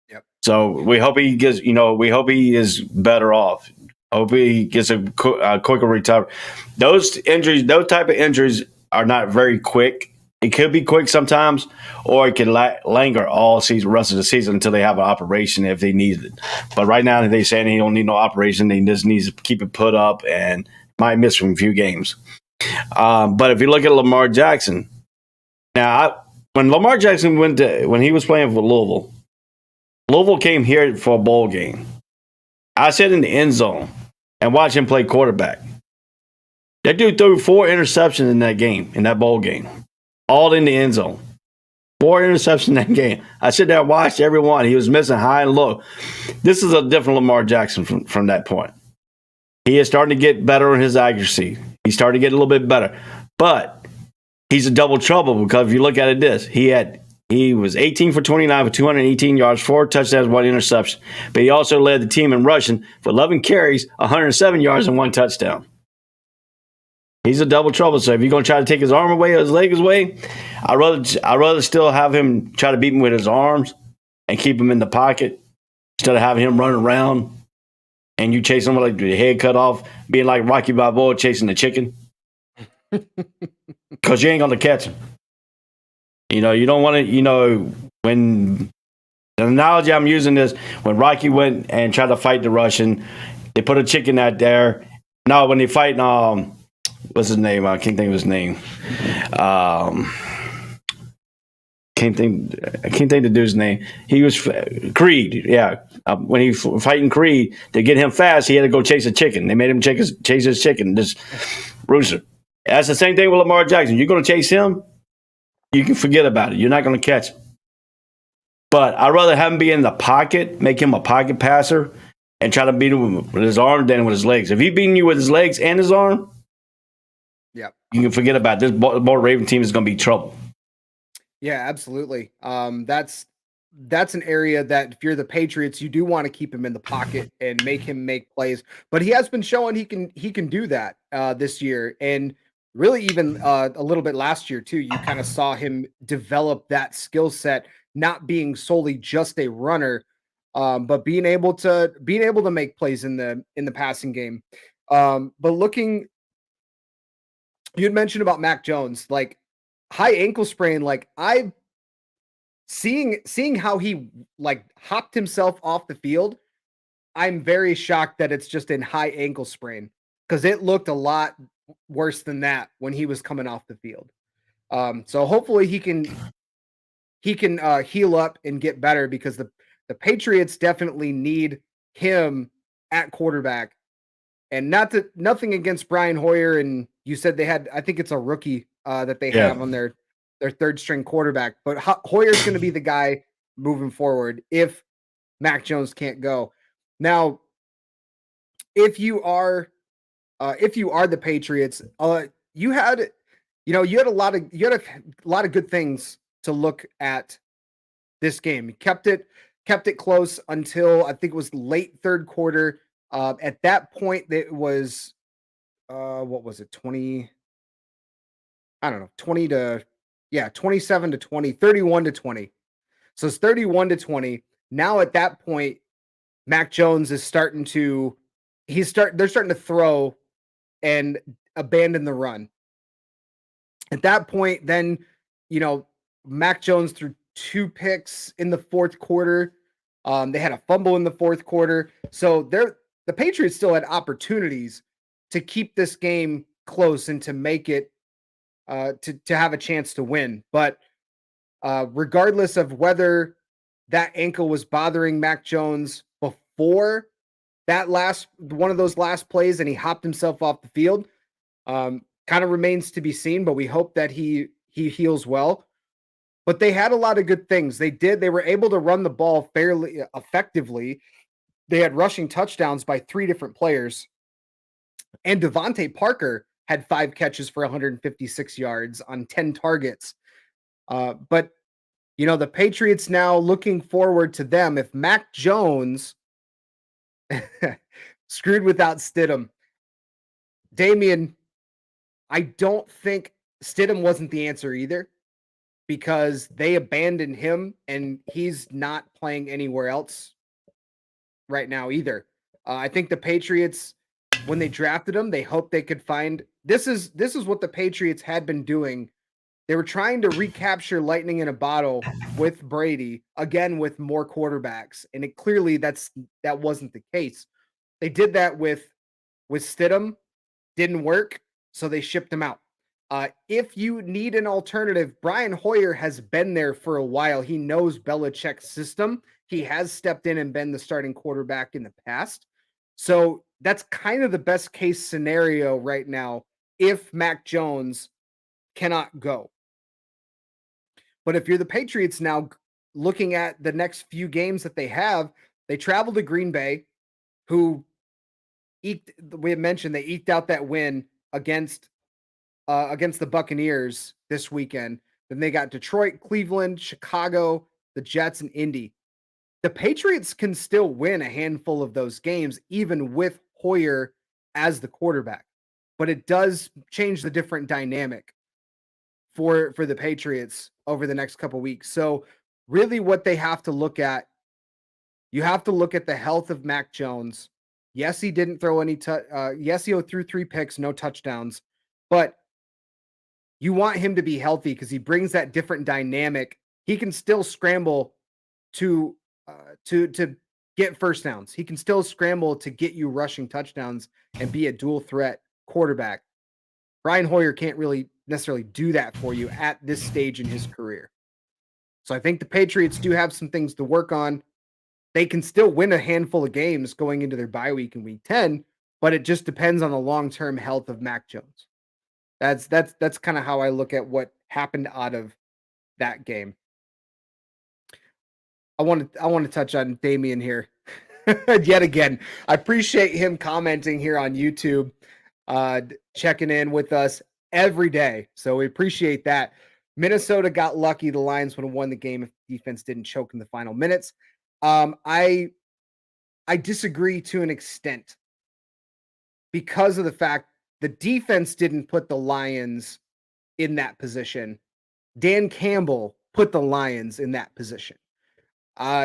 Yep. So we hope he is better off. Hope he gets a quicker recovery. Those type of injuries are not very quick. It could be quick sometimes, or it can linger all season, rest of the season until they have an operation if they need it. But right now they're saying he don't need no operation. He just needs to keep it put up and might miss from a few games. But if you look at Lamar Jackson, now when Lamar Jackson when he was playing for Louisville came here for a bowl game. I sat in the end zone and watched him play quarterback. That dude threw 4 interceptions in that bowl game. All in the end zone. 4 interceptions in that game. I sit there and watched every one. He was missing high and low. This is a different Lamar Jackson from that point. He is starting to get better on his accuracy. He's starting to get a little bit better. But he's a double trouble because if you look at it he was 18 for 29 for 218 yards, 4 touchdowns, 1 interception. But he also led the team in rushing for 11 carries, 107 yards, and 1 touchdown. He's a double trouble. So if you're going to try to take his arm away or his leg away, I'd rather still have him try to beat him with his arms and keep him in the pocket instead of having him run around and you chase him with like your head cut off, being like Rocky Balboa chasing the chicken. Because you ain't going to catch him. You know, you don't want to, when the analogy I'm using is when Rocky went and tried to fight the Russian, they put a chicken out there. No, when they fight, what's his name? I can't think of his name. I can't think the dude's name. He was Creed. Yeah. When he fighting Creed, to get him fast, he had to go chase a chicken. They made him chase his chicken, this rooster. That's the same thing with Lamar Jackson. You're going to chase him, you can forget about it. You're not going to catch him. But I'd rather have him be in the pocket, make him a pocket passer, and try to beat him with his arm than with his legs. If he's beating you with his legs and his arm, yeah, you can forget about it. This Baltimore Raven team is going to be trouble. Yeah, absolutely. That's an area that if you're the Patriots, you do want to keep him in the pocket and make him make plays. But he has been showing he can do that this year, and really even a little bit last year too. You kind of saw him develop that skill set, not being solely just a runner, but being able to make plays in the passing game. But looking, you had mentioned about Mac Jones, like high ankle sprain. Like I seeing how he like hopped himself off the field, I'm very shocked that it's just in high ankle sprain because it looked a lot worse than that when he was coming off the field. So hopefully he can heal up and get better because the Patriots definitely need him at quarterback. And nothing against Brian Hoyer, and you said they had, I think it's a rookie that they have on their third string quarterback, but Hoyer's going to be the guy moving forward if Mac Jones can't go. Now, if you are the Patriots, you had a lot of good things to look at this game. You kept it close until I think it was late third quarter. At that point, it was what was it, 20? I don't know, 27 to 20, 31 to 20. So it's 31 to 20. Now at that point, Mac Jones is they're starting to throw and abandon the run. At that point, then, Mac Jones threw 2 picks in the fourth quarter. They had a fumble in the fourth quarter. So the Patriots still had opportunities to keep this game close and to make it to have a chance to win. But regardless of whether that ankle was bothering Mac Jones before that one of those last plays and he hopped himself off the field, kind of remains to be seen, but we hope that he heals well. But they had a lot of good things. They were able to run the ball fairly effectively. They had rushing touchdowns by 3 different players. And Devontae Parker had 5 catches for 156 yards on 10 targets. But, the Patriots now looking forward to them. If Mac Jones screwed without Stidham, Damian, I don't think Stidham wasn't the answer either because they abandoned him and he's not playing anywhere else right now either. I think the Patriots, when they drafted him, they hoped they could find this is what the Patriots had been doing. They were trying to recapture lightning in a bottle with Brady, again with more quarterbacks, and it clearly that wasn't the case. They did that with Stidham, didn't work, so they shipped him out. If you need an alternative, Brian Hoyer has been there for a while. He knows Belichick's system. He has stepped in and been the starting quarterback in the past. So that's kind of the best case scenario right now if Mac Jones cannot go. But if you're the Patriots now, looking at the next few games that they have, they travel to Green Bay, who we had mentioned they eked out that win against the Buccaneers this weekend. Then they got Detroit, Cleveland, Chicago, the Jets, and Indy. The Patriots can still win a handful of those games, even with Hoyer as the quarterback. But it does change the different dynamic for the Patriots over the next couple weeks. So really what they have to look at, you have to look at the health of Mac Jones. Yes, he didn't throw any yes, he threw 3 picks, no touchdowns. But you want him to be healthy because he brings that different dynamic. He can still scramble to get first downs. He can still scramble to get you rushing touchdowns and be a dual threat quarterback. Brian Hoyer can't really necessarily do that for you at this stage in his career. So I think the Patriots do have some things to work on. They can still win a handful of games going into their bye week in week 10, but it just depends on the long-term health of Mac Jones. That's kind of how I look at what happened out of that game. I want to touch on Damian here yet again. I appreciate him commenting here on YouTube, checking in with us every day. So we appreciate that. Minnesota got lucky. The Lions would have won the game if defense didn't choke in the final minutes. I disagree to an extent because of the fact the defense didn't put the Lions in that position. Dan Campbell put the Lions in that position.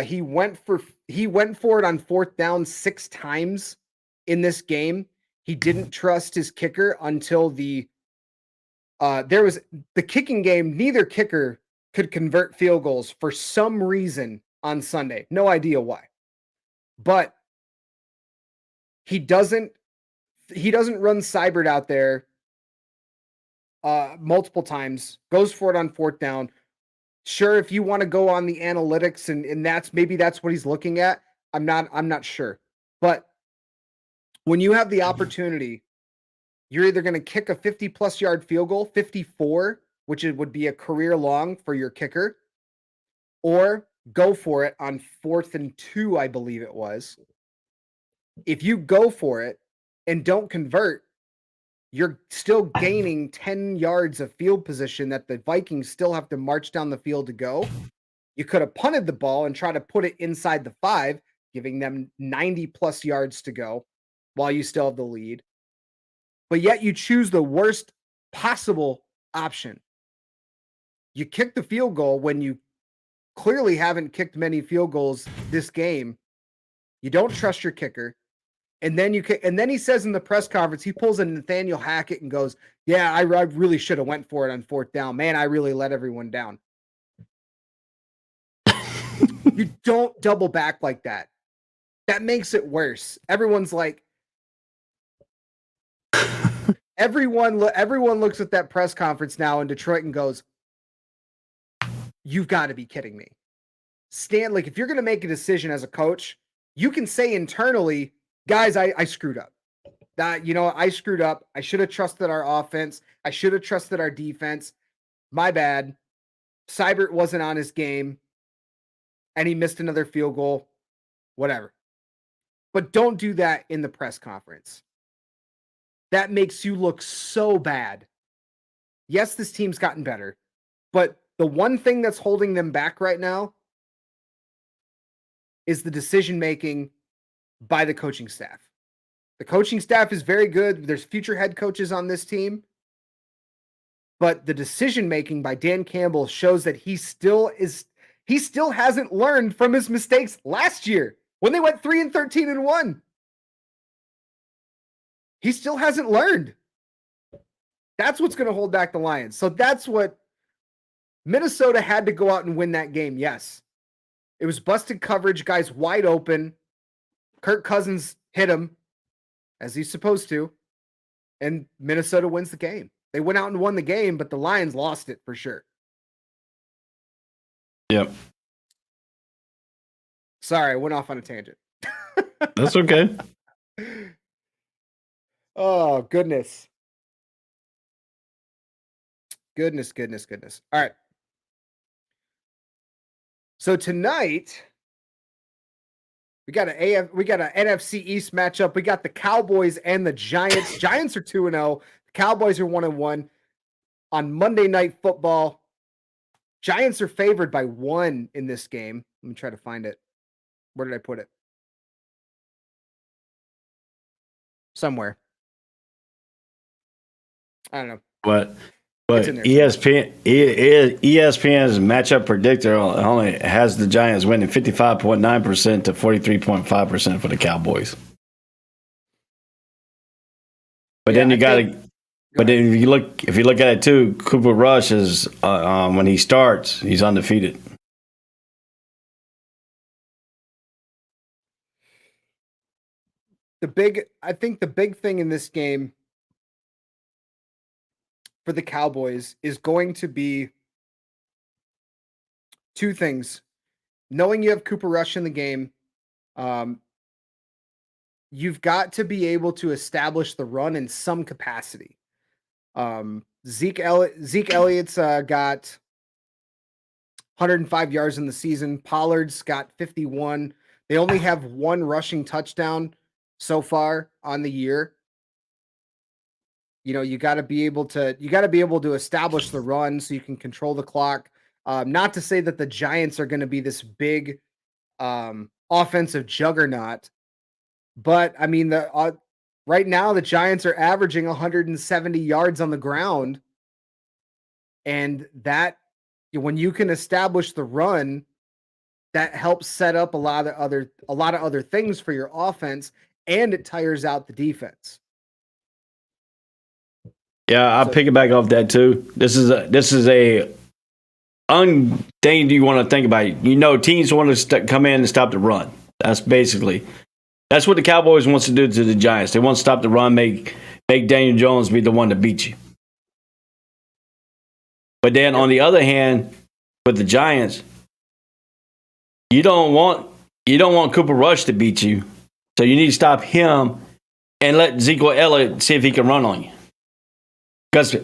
He went for it on 4th down 6 times in this game. He didn't trust his kicker until there was the kicking game. Neither kicker could convert field goals for some reason on Sunday. No idea why. But he doesn't run Seibert out there multiple times, goes for it on 4th down. Sure, if you want to go on the analytics and that's what he's looking at, I'm not sure. But when you have the opportunity, you're either going to kick a 50+ yard field goal, 54, which would be a career long for your kicker, or go for it on 4th and 2, I believe it was. If you go for it and don't convert, you're still gaining 10 yards of field position that the Vikings still have to march down the field to go. You could have punted the ball and tried to put it inside the 5, giving them 90+ yards to go while you still have the lead. But yet you choose the worst possible option. You kick the field goal when you clearly haven't kicked many field goals this game. You don't trust your kicker. And then he says in the press conference, he pulls a Nathaniel Hackett and goes, "Yeah, I really should have went for it on 4th down. Man, I really let everyone down." You don't double back like that. That makes it worse. Everyone's like, everyone looks at that press conference now in Detroit and goes, "You've got to be kidding me." Stan, like if you're going to make a decision as a coach, you can say internally, "Guys, I screwed up. I screwed up. I should have trusted our offense. I should have trusted our defense. My bad. Seibert wasn't on his game and he missed another field goal. Whatever." But don't do that in the press conference. That makes you look so bad. Yes, this team's gotten better, but the one thing that's holding them back right now is the decision-making by the coaching staff. The coaching staff is very good. There's future head coaches on this team. But the decision-making by Dan Campbell shows that he still hasn't learned from his mistakes last year when they went 3-13-1. He still hasn't learned. That's what's going to hold back the Lions. So that's what Minnesota had to go out and win that game. Yes. It was busted coverage, guys wide open. Kirk Cousins hit him as he's supposed to, and Minnesota wins the game. They went out and won the game, but the Lions lost it for sure. Yep. Sorry, I went off on a tangent. That's okay. Oh, goodness. Goodness. All right. So tonight, we got an NFC East matchup. We got the Cowboys and the Giants. Giants are 2-0. The Cowboys are 1-1. On Monday Night Football, Giants are favored by 1 in this game. Let me try to find it. Where did I put it? Somewhere. I don't know. But It's in there ESPN's matchup predictor only has the Giants winning 55.9% to 43.5% for the Cowboys. But then you got to. But then if you look at it too, Cooper Rush is when he starts, he's undefeated. I think the big thing in this game for the Cowboys is going to be 2 things. Knowing you have Cooper Rush in the game, you've got to be able to establish the run in some capacity. Zeke Elliott's got 105 yards in the season. Pollard's got 51. They only have 1 rushing touchdown so far on the year. You got to be able to establish the run so you can control the clock. Not to say that the Giants are going to be this big offensive juggernaut, but I mean right now the Giants are averaging 170 yards on the ground, and that when you can establish the run, that helps set up a lot of other things for your offense, and it tires out the defense. Yeah, I'll piggyback off that too. This is a thing you want to think about. Teams want to come in and stop the run. That's what the Cowboys wants to do to the Giants. They want to stop the run, make Daniel Jones be the one to beat you. But then on the other hand, with the Giants, you don't want Cooper Rush to beat you. So you need to stop him and let Zeke Elliott see if he can run on you. Because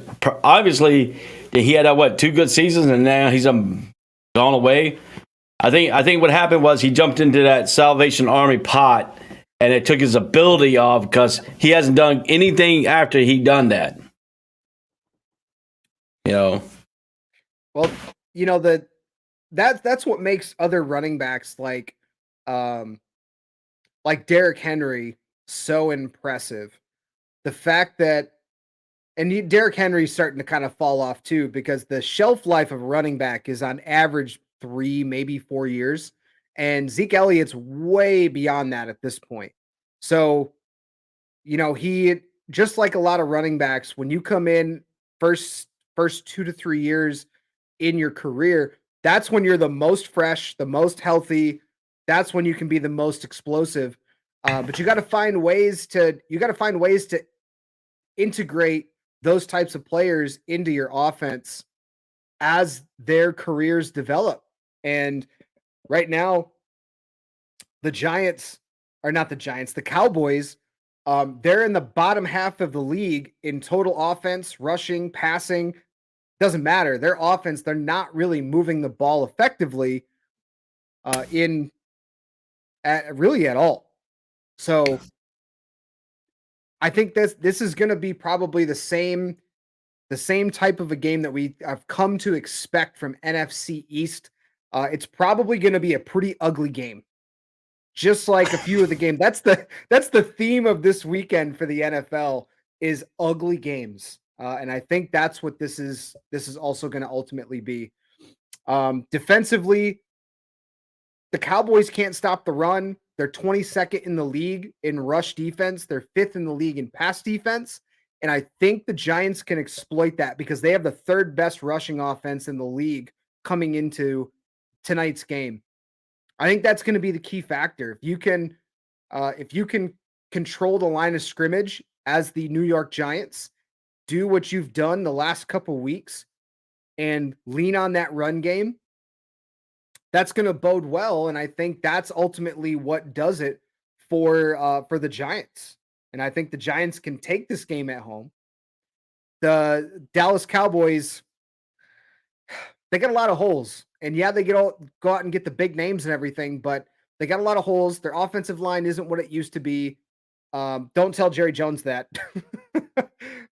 obviously he had 2 good seasons and now he's gone away. I think what happened was he jumped into that Salvation Army pot and it took his ability off because he hasn't done anything after he done that. Well, that's what makes other running backs like Derrick Henry so impressive. The fact that Derrick Henry's starting to kind of fall off too, because the shelf life of a running back is on average 3, maybe 4 years. And Zeke Elliott's way beyond that at this point. So, he, just like a lot of running backs, when you come in first 2 to 3 years in your career, that's when you're the most fresh, the most healthy. That's when you can be the most explosive. But you got to find ways to integrate those types of players into your offense as their careers develop. And right now, the Cowboys, they're in the bottom half of the league in total offense, rushing, passing. Doesn't matter. Their offense, they're not really moving the ball effectively really at all. So I think this is going to be probably the same type of a game that we have come to expect from NFC East. It's probably going to be a pretty ugly game, just like a few of the games. That's the theme of this weekend for the NFL is ugly games, and I think that's what this is also going to ultimately be. Defensively, the Cowboys can't stop the run. They're 22nd in the league in rush defense. They're 5th in the league in pass defense. And I think the Giants can exploit that because they have the 3rd best rushing offense in the league coming into tonight's game. I think that's going to be the key factor. If you can control the line of scrimmage as the New York Giants, do what you've done the last couple weeks and lean on that run game, that's going to bode well. And I think that's ultimately what does it for the Giants. And I think the Giants can take this game at home. The Dallas Cowboys, they got a lot of holes And yeah, they go out and get the big names and everything, but they got a lot of holes. Their offensive line isn't what it used to be. Don't tell Jerry Jones that.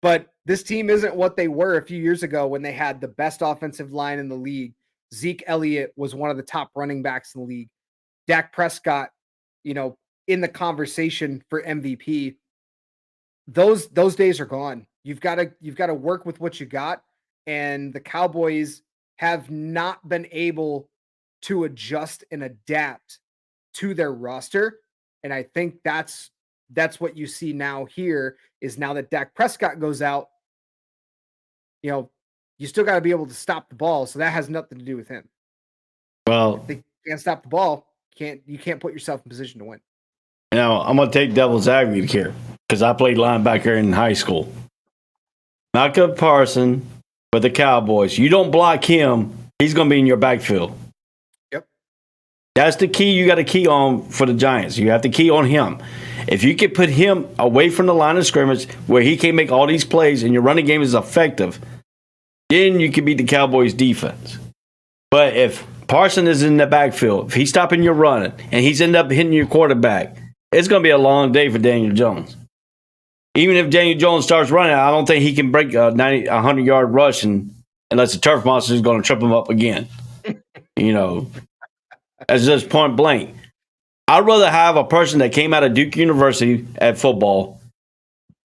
But this team isn't what they were a few years ago when they had the best offensive line in the league. Zeke Elliott was one of the top running backs in the league. Dak Prescott, in the conversation for MVP. Those days are gone. You've got to work with what you got, and the Cowboys have not been able to adjust and adapt to their roster. And I think that's what you see now here is now that Dak Prescott goes out, you still got to be able to stop the ball. So that has nothing to do with him. Well, if they can't stop the ball, you can't put yourself in position to win. Now, I'm going to take devil's advocate here because I played linebacker in high school. Micah Parsons for the Cowboys. You don't block him, he's going to be in your backfield. Yep. That's the key you got to key on for the Giants. You have to key on him. If you can put him away from the line of scrimmage where he can make all these plays and your running game is effective, then you can beat the Cowboys' defense. But if Parsons is in the backfield, if he's stopping your running and he's end up hitting your quarterback, it's going to be a long day for Daniel Jones. Even if Daniel Jones starts running, I don't think he can break a 100-yard rush unless the turf monster is going to trip him up again. As just point blank. I'd rather have a person that came out of Duke University at football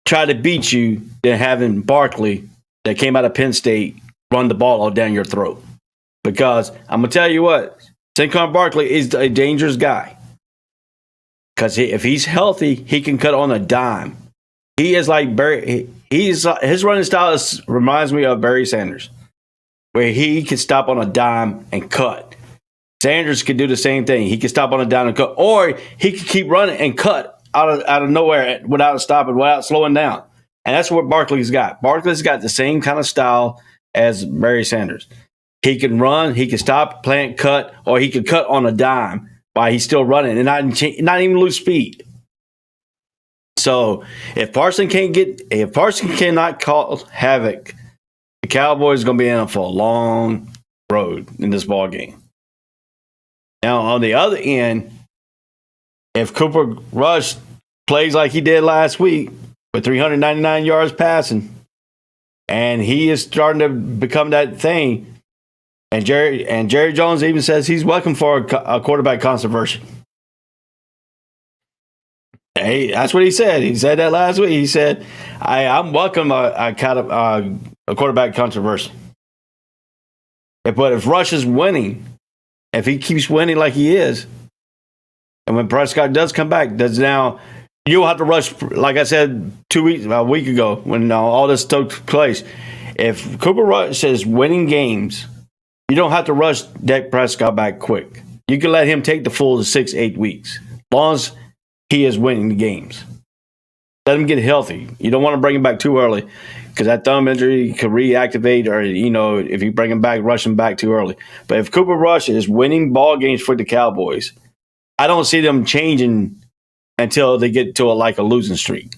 try to beat you than having Barkley that came out of Penn State run the ball all down your throat. Because I'm going to tell you what, Saquon Barkley is a dangerous guy. Because if he's healthy, he can cut on a dime. He is like Barry. His running style reminds me of Barry Sanders, where he can stop on a dime and cut. Sanders could do the same thing. He can stop on a dime and cut, or he could keep running and cut out of nowhere without stopping, without slowing down. And that's what Barkley's got. Barkley's got the same kind of style as Barry Sanders. He can run, he can stop, plant, cut, or he can cut on a dime while he's still running and not even lose speed. So if Parsons cannot cause havoc, the Cowboys are going to be in for a long road in this ball game. Now on the other end, if Cooper Rush plays like he did last week with 399 yards passing, and he is starting to become that thing, and Jerry Jones even says he's welcome for a quarterback controversy. Hey, that's what he said. He said that last week. He said, "I'm welcome a quarterback controversy." But if Rush is winning, if he keeps winning like he is, and when Prescott does come back, you'll have to rush. Like I said a week ago, when all this took place. If Cooper Rush is winning games, you don't have to rush Dak Prescott back quick. You can let him take the full 6-8 weeks, as long as he is winning the games. Let him get healthy. You don't want to bring him back too early because that thumb injury could reactivate, or if you bring him back, rush him back too early. But if Cooper Rush is winning ball games for the Cowboys, I don't see them changing until they get to a losing streak.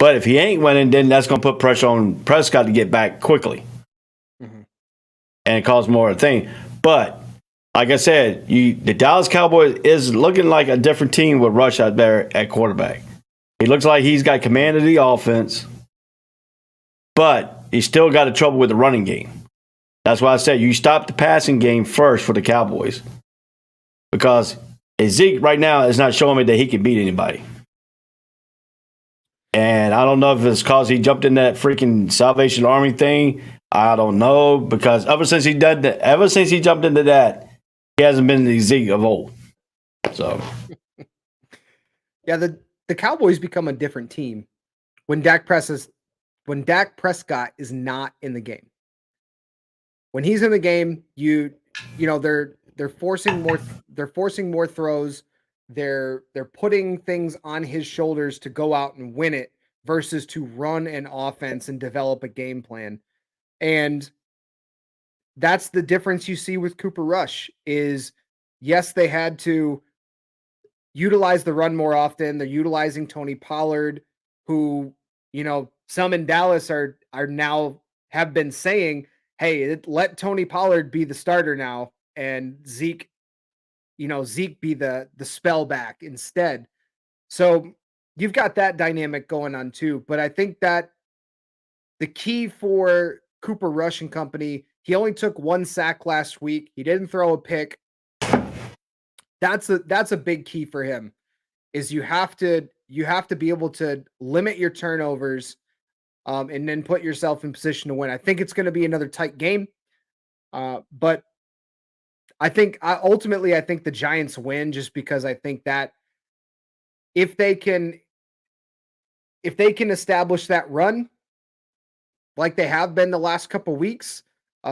But if he ain't winning, then that's going to put pressure on Prescott to get back quickly. Mm-hmm. And cause more of a thing. But like I said, the Dallas Cowboys is looking like a different team with Rush out there at quarterback. He looks like he's got command of the offense, but he's still got a trouble with the running game. That's why I said you stop the passing game first for the Cowboys, because Zeke right now is not showing me that he can beat anybody. And I don't know if it's because he jumped in that freaking Salvation Army thing. I don't know, because ever since he jumped into that, he hasn't been the Zeke of old. So, yeah, the Cowboys become a different team when Dak Prescott is not in the game. When he's in the game, they're forcing more throws. They're putting things on his shoulders to go out and win it versus to run an offense and develop a game plan. And that's the difference you see with Cooper Rush is, yes, they had to utilize the run more often. They're utilizing Tony Pollard, who, some in Dallas are now have been saying hey, let Tony Pollard be the starter now, and Zeke be the spell back instead. So you've got that dynamic going on too. But I think that the key for Cooper Rush and company, he only took 1 sack last week. He didn't throw a pick. That's a big key for him. Is you have to be able to limit your turnovers, and then put yourself in position to win. I think it's going to be another tight game, but I think ultimately the Giants win, just because I think that if they can establish that run like they have been the last couple weeks,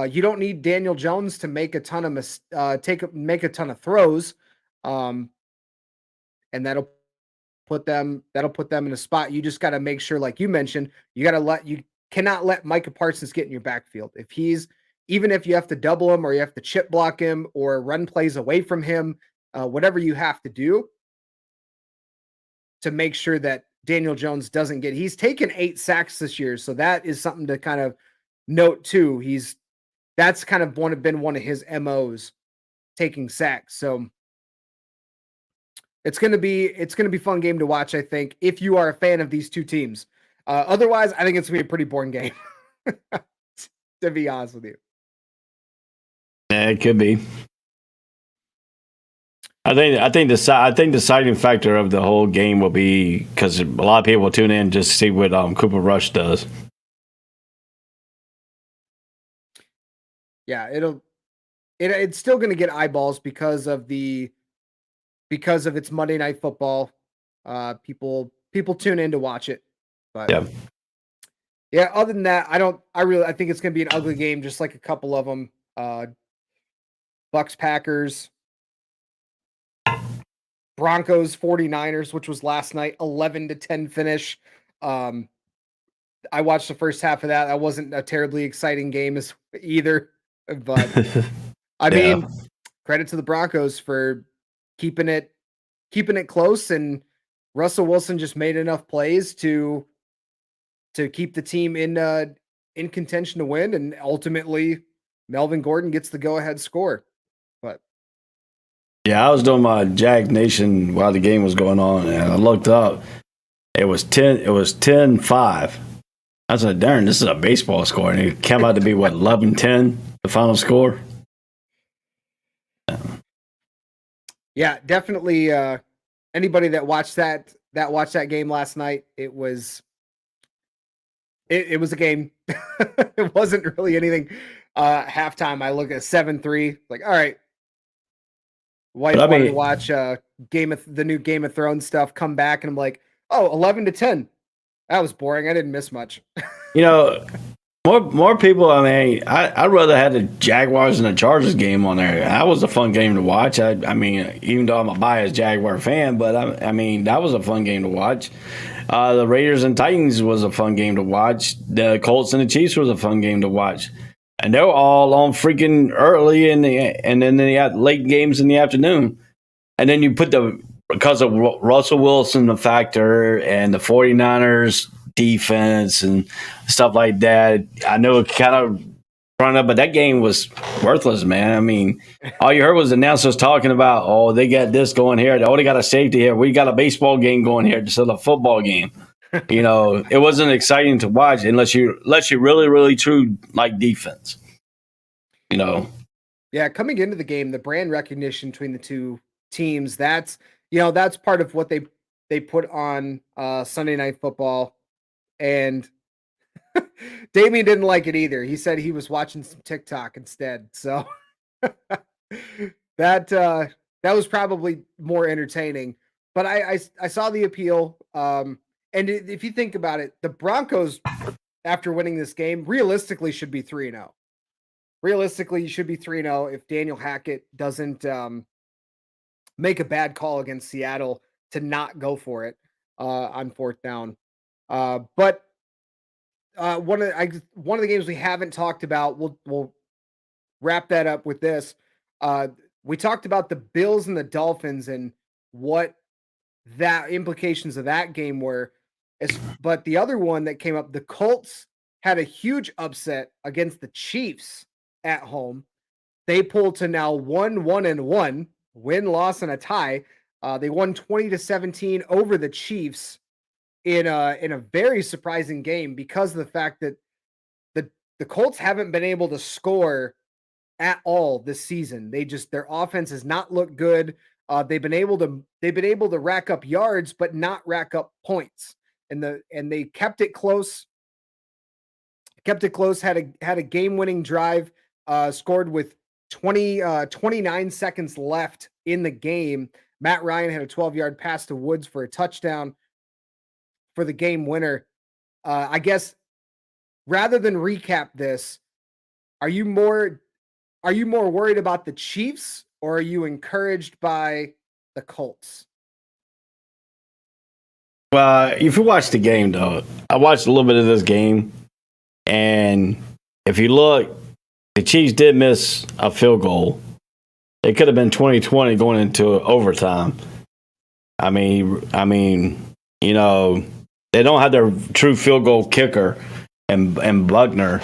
you don't need Daniel Jones to make a ton of make a ton of throws, and that'll put them in a spot. You just got to make sure, like you mentioned, you cannot let Micah Parsons get in your backfield. Even if you have to double him or you have to chip block him or run plays away from him, whatever you have to do to make sure that Daniel Jones doesn't get. He's taken 8 sacks this year, so that is something to kind of note too. That's kind of been one of his MOs, taking sacks. So it's gonna be a fun game to watch, I think, if you are a fan of these two teams. Otherwise, I think it's gonna be a pretty boring game, to be honest with you. Yeah, it could be. I think the deciding factor of the whole game will be because a lot of people will tune in just to see what Cooper Rush does. Yeah, it's still going to get eyeballs because of its Monday Night Football. People tune in to watch it, but yeah. Other than that, I think it's going to be an ugly game, just like a couple of them. Bucks, Packers, Broncos, 49ers, which was last night, 11-10 finish. I watched the first half of that. That wasn't a terribly exciting game either, but I mean, credit to the Broncos for keeping it close, and Russell Wilson just made enough plays to keep the team in contention to win, and ultimately Melvin Gordon gets the go-ahead score. But yeah, I was doing my Jag Nation while the game was going on, and I looked up. It was 10-5. I said, darn, this is a baseball score. And it came out to be, 11-10, the final score? Yeah, definitely. Anybody that watched that game last night, it was a game. It wasn't really anything. Halftime, I look at 7-3. Like, all right. Wife wanted to watch the new Game of Thrones stuff, come back, and I'm like, oh, 11-10. That was boring. I didn't miss much. More people. I mean, I'd rather have the Jaguars and the Chargers game on there. That was a fun game to watch. I mean, even though I'm a biased Jaguar fan, but I mean, that was a fun game to watch. The Raiders and Titans was a fun game to watch. The Colts and the Chiefs was a fun game to watch. And they were all on freaking early and then the late games in the afternoon. And then you put because of Russell Wilson, the factor, and the 49ers defense and stuff like that. I know it kind of run up, but that game was worthless, man. I mean, all you heard was announcers talking about, oh, they got this going here. Oh, they got a safety here. We got a baseball game going here instead of a football game. It wasn't exciting to watch unless you really, really true like defense. Yeah, coming into the game, the brand recognition between the two teams, that's part of what they put on Sunday Night Football. And Damien didn't like it either. He said he was watching some TikTok instead. So that was probably more entertaining. But I saw the appeal. And if you think about it, the Broncos, after winning this game, realistically should be 3-0. Realistically, you should be 3-0 if Daniel Hackett doesn't make a bad call against Seattle to not go for it on 4th down. But one of the games we haven't talked about, we'll wrap that up with this. We talked about the Bills and the Dolphins and what that implications of that game were. But the other one that came up, the Colts had a huge upset against the Chiefs at home. They pulled to now 1-1-1, win, loss, and a tie. They won 20-17 over the Chiefs in a very surprising game because of the fact that the Colts haven't been able to score at all this season. Their offense has not looked good. They've been able to rack up yards, but not rack up points. And they kept it close. Had a game-winning drive, scored with 29 seconds left in the game. Matt Ryan had a 12-yard pass to Woods for a touchdown for the game winner. I guess rather than recap this, are you more worried about the Chiefs or are you encouraged by the Colts? Well, if you watch the game, though, I watched a little bit of this game, and if you look, the Chiefs did miss a field goal. It could have been 2020 going into overtime. I mean, you know, they don't have their true field goal kicker and Buckner,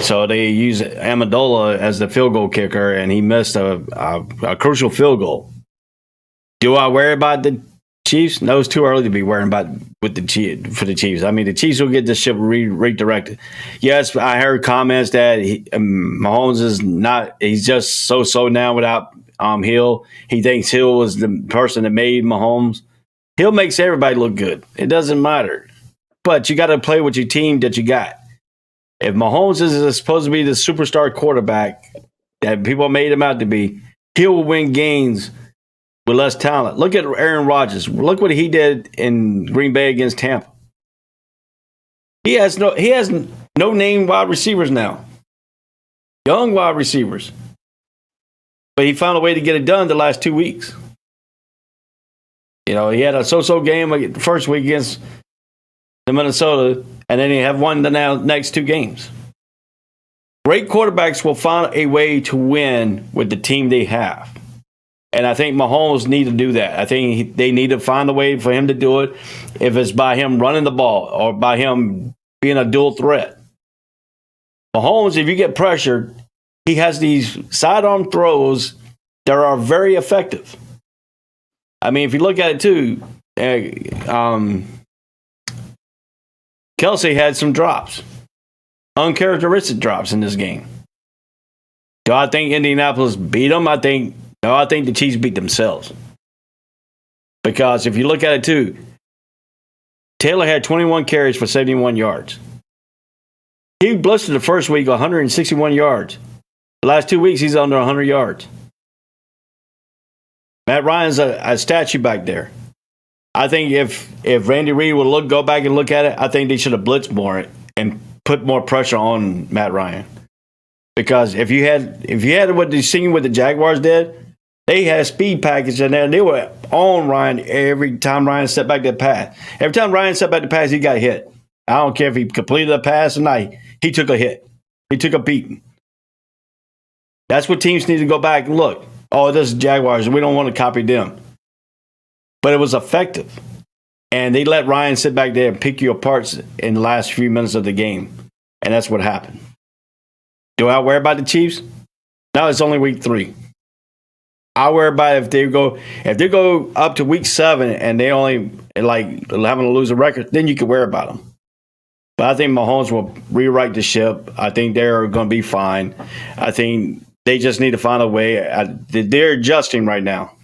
so they use Amendola as the field goal kicker, and he missed a crucial field goal. Do I worry about the Chiefs? No, it's too early to be worrying about for the Chiefs. I mean, the Chiefs will get this ship redirected. Yes, I heard comments that Mahomes is not. He's just so now without Hill. He thinks Hill was the person that made Mahomes. Hill makes everybody look good. It doesn't matter. But you got to play with your team that you got. If Mahomes is supposed to be the superstar quarterback that people made him out to be, he will win games with less talent. Look at Aaron Rodgers. Look what he did in Green Bay against Tampa. He has no name wide receivers now. Young wide receivers. But he found a way to get it done the last 2 weeks. You know, he had a so-so game the first week against the Minnesota, and then he have won the next 2 games. Great quarterbacks will find a way to win with the team they have. And I think Mahomes need to do that. I think they need to find a way for him to do it, if it's by him running the ball or by him being a dual threat. Mahomes, if you get pressured, he has these sidearm throws that are very effective. I mean, if you look at it too, Kelsey had some drops, uncharacteristic drops in this game. Do I think Indianapolis beat them? I think the Chiefs beat themselves. Because if you look at it too, Taylor had 21 carries for 71 yards. He blitzed the first week 161 yards. The last 2 weeks, he's under 100 yards. Matt Ryan's a statue back there. I think if Randy Reed would go back and look at it, I think they should have blitzed more and put more pressure on Matt Ryan. Because if you had what the seen what the Jaguars did, they had a speed package in there, and they were on Ryan every time Ryan stepped back that pass. Every time Ryan stepped back the pass, he got hit. I don't care if he completed a pass or not. He took a hit. He took a beating. That's what teams need to go back and look. Oh, this is Jaguars. We don't want to copy them. But it was effective. And they let Ryan sit back there and pick you apart in the last few minutes of the game. And that's what happened. Do I worry about the Chiefs? No, it's only week 3. I worry about if they go up to week 7 and they only having to lose a record, then you can worry about them. But I think Mahomes will rewrite the ship. I think they're going to be fine. I think they just need to find a way. They're adjusting right now.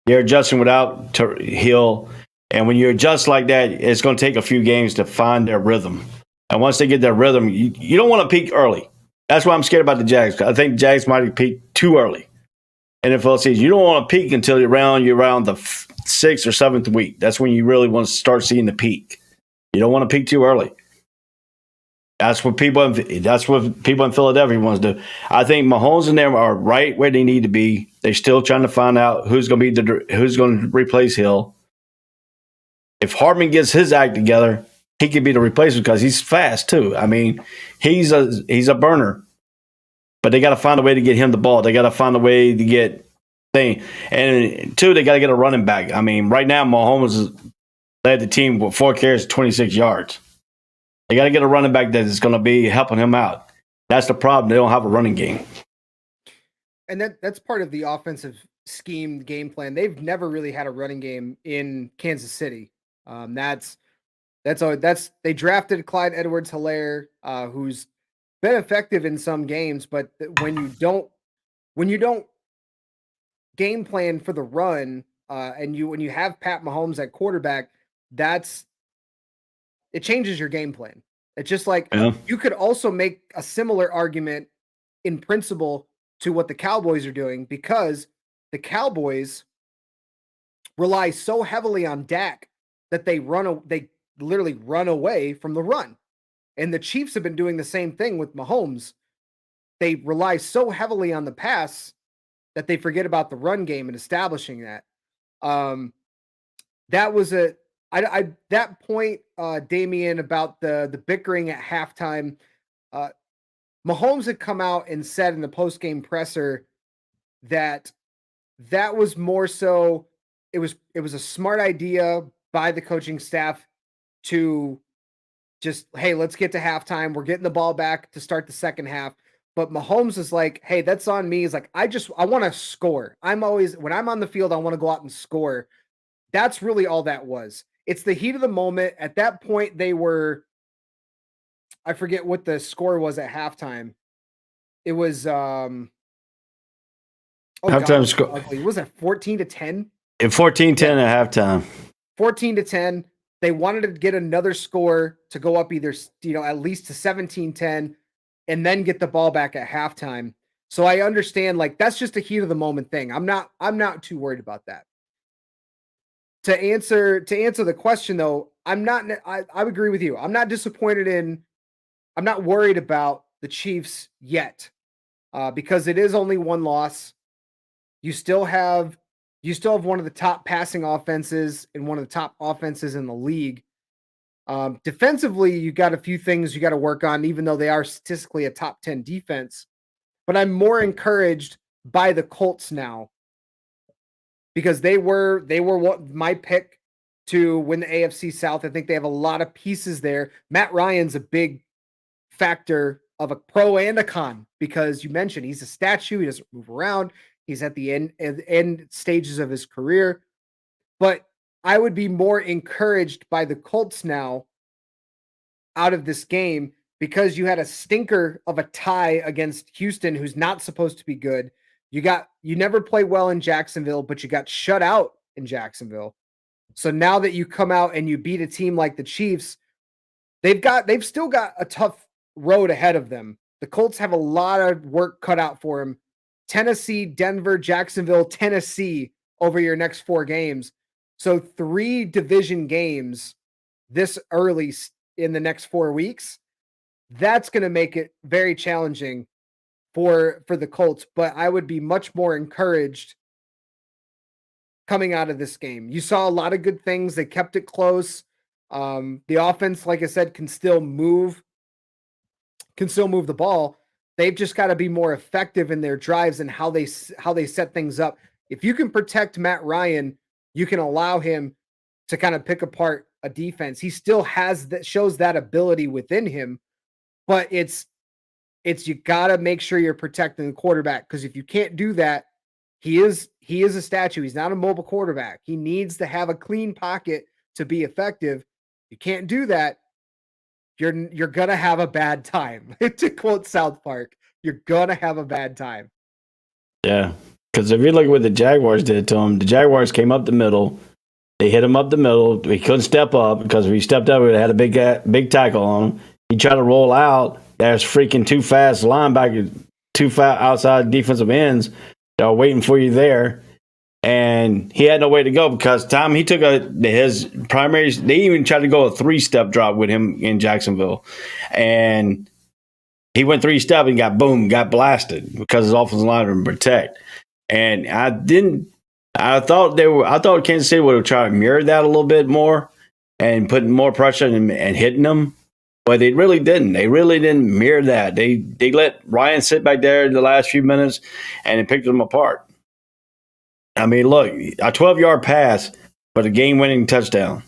They're adjusting without Hill. And when you adjust like that, it's going to take a few games to find their rhythm. And once they get their rhythm, you don't want to peak early. That's why I'm scared about the Jags. I think Jags might have peaked too early. NFL season, you don't want to peak until you're around the 6th or 7th week. That's when you really want to start seeing the peak. You don't want to peak too early. That's what people in Philadelphia want to do. I think Mahomes and them are right where they need to be. They're still trying to find out who's going to replace Hill. If Hardman gets his act together, he could be the replacement because he's fast too. I mean, he's a burner. But they got to find a way to get him the ball. They got to find a way to get thing. And 2, they got to get a running back. I mean, right now Mahomes led the team with 4 carries, 26 yards. They got to get a running back that is going to be helping him out. That's the problem. They don't have a running game. And that's part of the offensive scheme, game plan. They've never really had a running game in Kansas City. They drafted Clyde Edwards-Helaire, who's been effective in some games, but when you don't game plan for the run, and when you have Pat Mahomes at quarterback, it changes your game plan. It's just like you could also make a similar argument in principle to what the Cowboys are doing, because the Cowboys rely so heavily on Dak that they literally run away from the run. And the Chiefs have been doing the same thing with Mahomes. They rely so heavily on the pass that they forget about the run game and establishing that. That was that point, Damian, about the bickering at halftime. Mahomes had come out and said in the post-game presser that was more so it was a smart idea by the coaching staff to just, hey, let's get to halftime. We're getting the ball back to start the second half. But Mahomes is like, hey, that's on me. He's like, I want to score. When I'm on the field, I want to go out and score. That's really all that was. It's the heat of the moment. At that point, I forget what the score was at halftime. It was halftime score. Was it 14-10? 14-10 at halftime. 14-10. They wanted to get another score to go up either, at least to 17-10 and then get the ball back at halftime. So I understand, like, that's just a heat of the moment thing. I'm not too worried about that. To answer the question though, I agree with you. I'm not worried about the Chiefs yet, because it is only one loss. You still have one of the top passing offenses and one of the top offenses in the league. Defensively, you got a few things you got to work on, even though they are statistically a top 10 defense. But I'm more encouraged by the Colts now, because they were my pick to win the AFC South. I think they have a lot of pieces there. Matt Ryan's a big factor of a pro and a con, because you mentioned he's a statue. He doesn't move around. He's at the end stages of his career. But I would be more encouraged by the Colts now out of this game, because you had a stinker of a tie against Houston, who's not supposed to be good. You never play well in Jacksonville, but you got shut out in Jacksonville. So now that you come out and you beat a team like the Chiefs, they've still got a tough road ahead of them. The Colts have a lot of work cut out for them. Tennessee, Denver, Jacksonville, Tennessee over your next 4 games. So 3 division games this early in the next 4 weeks. That's going to make it very challenging for the Colts, but I would be much more encouraged coming out of this game. You saw a lot of good things. They kept it close. The offense, like I said, can still move the ball. They've just got to be more effective in their drives and how they set things up. If you can protect Matt Ryan, you can allow him to kind of pick apart a defense. He still shows that ability within him, but it's you got to make sure you're protecting the quarterback, because if you can't do that, he is a statue. He's not a mobile quarterback. He needs to have a clean pocket to be effective. You can't do that, you're gonna have a bad time. To quote South Park, you're gonna have a bad time. Yeah, because if you look at what the Jaguars did to him, the Jaguars came up the middle. They hit him up the middle. He couldn't step up, because if he stepped up, he had a big tackle on him. He tried to roll out. There's freaking 2 fast linebackers, 2 fast outside defensive ends that are waiting for you there. And he had no way to go, because time he took his primary, they even tried to go a 3-step drop with him in Jacksonville. And he went 3-step and got blasted, because his offensive line didn't protect. And I thought Kansas City would have tried to mirror that a little bit more and put more pressure and hitting them. But they really didn't. They really didn't mirror that. They let Ryan sit back there in the last few minutes, and it picked them apart. I mean, look, a 12-yard pass, but a game-winning touchdown.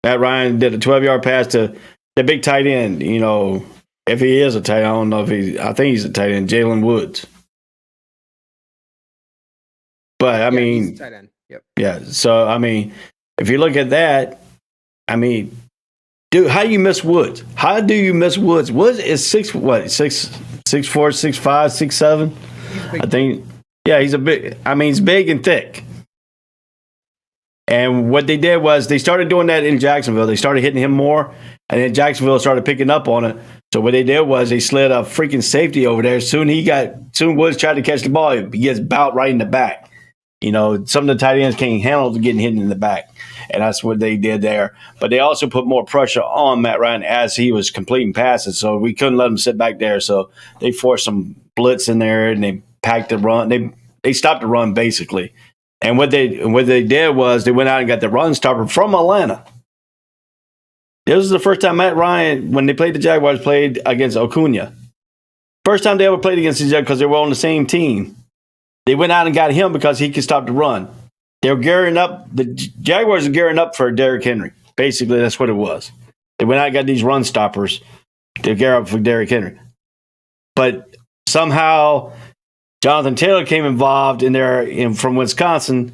Matt Ryan did a 12-yard pass to the big tight end. You know, if he is a tight end, I don't know if I think he's a tight end, Jalen Woods. But I mean, he's a tight end. Yep. Yeah. So I mean, if you look at that, I mean, dude, how do you miss Woods? How do you miss Woods? Woods is 6'4", 6'5", 6'7". I think. Yeah, he's he's big and thick. And what they did was they started doing that in Jacksonville. They started hitting him more, and then Jacksonville started picking up on it. So what they did was they slid a freaking safety over there. Soon Woods tried to catch the ball. He gets bout right in the back. You know, some of the tight ends can't handle getting hit in the back. And that's what they did there. But they also put more pressure on Matt Ryan as he was completing passes. So we couldn't let him sit back there. So they forced some blitz in there, and they packed the run. They stopped the run, basically. And what they did was they went out and got the run stopper from Atlanta. This was the first time Matt Ryan, when they played the Jaguars, played against Acuna. First time they ever played against each other because they were on the same team. They went out and got him because he could stop the run. They were gearing up. The Jaguars are gearing up for Derrick Henry. Basically, that's what it was. They went out and got these run stoppers to gear up for Derrick Henry. But somehow Jonathan Taylor came involved from Wisconsin,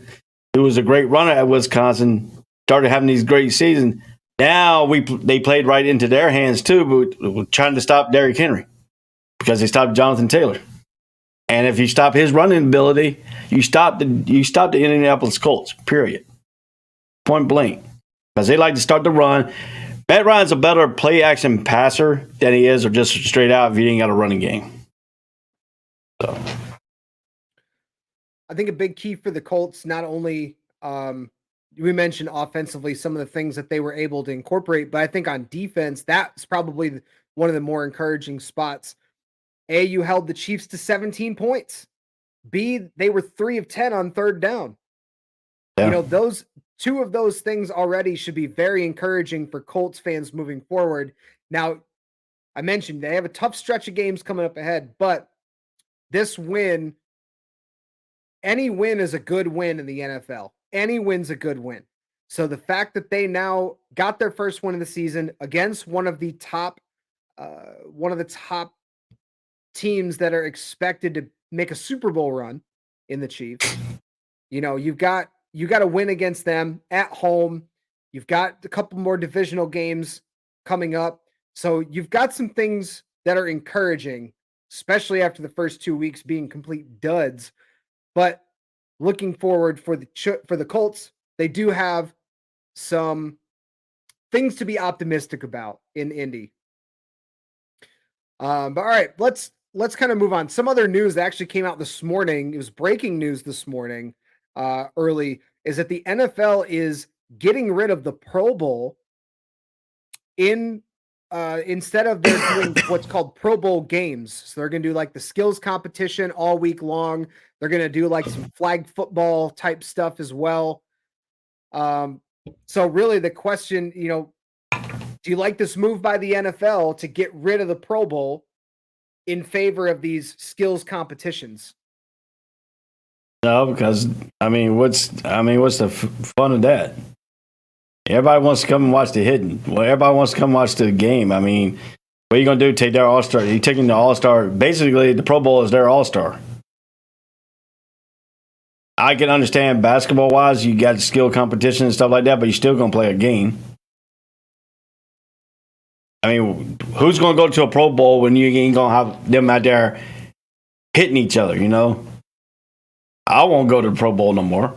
who was a great runner at Wisconsin, started having these great seasons. Now they played right into their hands too, but trying to stop Derrick Henry because they stopped Jonathan Taylor. And if you stop his running ability, you stop the Indianapolis Colts, period. Point blank. Because they like to start the run. Matt Ryan's a better play-action passer than he is or just straight out if you ain't got a running game. So, I think a big key for the Colts, not only we mentioned offensively some of the things that they were able to incorporate, but I think on defense, that's probably one of the more encouraging spots. A, you held the Chiefs to 17 points. B, they were 3 of 10 on third down. Yeah. You know, those two of those things already should be very encouraging for Colts fans moving forward. Now, I mentioned they have a tough stretch of games coming up ahead, but this win, any win is a good win in the NFL. Any win's a good win. So the fact that they now got their first win of the season against one of the top teams that are expected to make a Super Bowl run in the Chiefs. You know, you got to win against them at home. You've got a couple more divisional games coming up. So you've got some things that are encouraging, especially after the first 2 weeks being complete duds. But looking forward for the Colts, they do have some things to be optimistic about in Indy. But all right, let's kind of move on. Some other news that actually came out this morning, it was breaking news this morning, early, is that the NFL is getting rid of the Pro Bowl instead of they're doing what's called Pro Bowl games. So they're going to do like the skills competition all week long. They're going to do like some flag football type stuff as well. So really the question, you know, do you like this move by the NFL to get rid of the Pro Bowl in favor of these skills competitions? No, because what's the fun of that? Everybody wants to come and watch the hitting. Well, everybody wants to come watch the game. I mean, what are you going to do? Take their all-star? You're taking the all-star. Basically, the Pro Bowl is their all-star. I can understand basketball-wise, you got skill competition and stuff like that, but you're still going to play a game. I mean, who's going to go to a Pro Bowl when you ain't going to have them out there hitting each other, you know? I won't go to the Pro Bowl no more.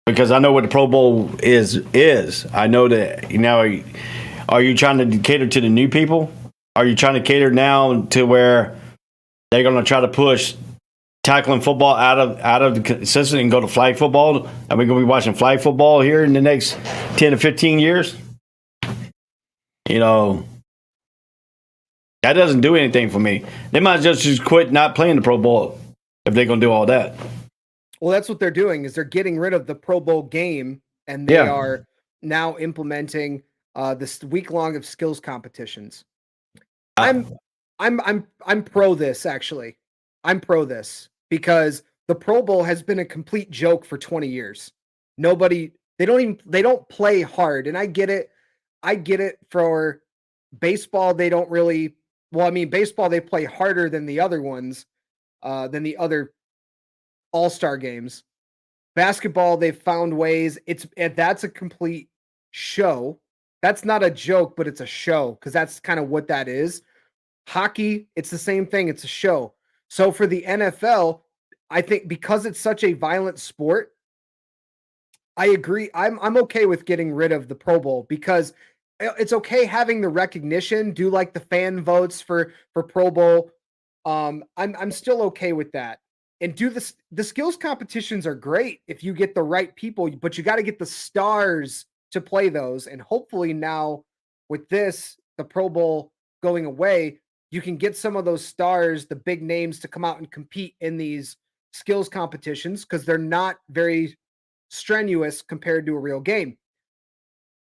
Because I know what the Pro Bowl is. I know that, you know, are you trying to cater to the new people? Are you trying to cater now to where they're going to try to push tackling football out of the system and go to flag football? Are we going to be watching flag football here in the next 10 to 15 years? You know, that doesn't do anything for me. They might just quit not playing the Pro Bowl if they're going to do all that. Well, that's what they're doing, is they're getting rid of the Pro Bowl game, and they are now implementing this week long of skills competitions. I'm pro this, actually. I'm pro this because the Pro Bowl has been a complete joke for 20 years. Nobody They don't play hard. And I get it. For baseball. They don't really, baseball, they play harder than the other ones, than the other all-star games. Basketball, they've found ways. That's a complete show. That's not a joke, but it's a show because that's kind of what that is. Hockey, it's the same thing. It's a show. So for the NFL, I think because it's such a violent sport, I agree. I'm okay with getting rid of the Pro Bowl because it's okay having the recognition, do like the fan votes for Pro Bowl. I'm still okay with that. And do this. The skills competitions are great if you get the right people, but you got to get the stars to play those. And hopefully now with this, the Pro Bowl going away, you can get some of those stars, the big names, to come out and compete in these skills competitions because they're not very strenuous compared to a real game.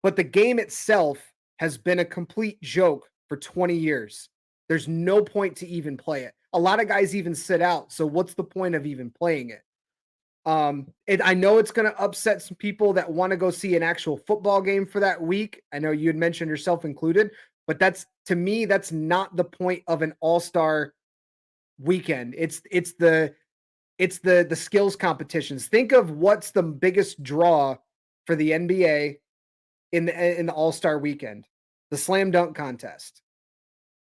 But the game itself has been a complete joke for 20 years. There's no point to even play it. A lot of guys even sit out. So what's the point of even playing it? And I know it's going to upset some people that want to go see an actual football game for that week. I know you had mentioned yourself included, but to me, that's not the point of an all-star weekend. It's the skills competitions. Think of what's the biggest draw for the NBA in the all-star weekend. The slam dunk contest.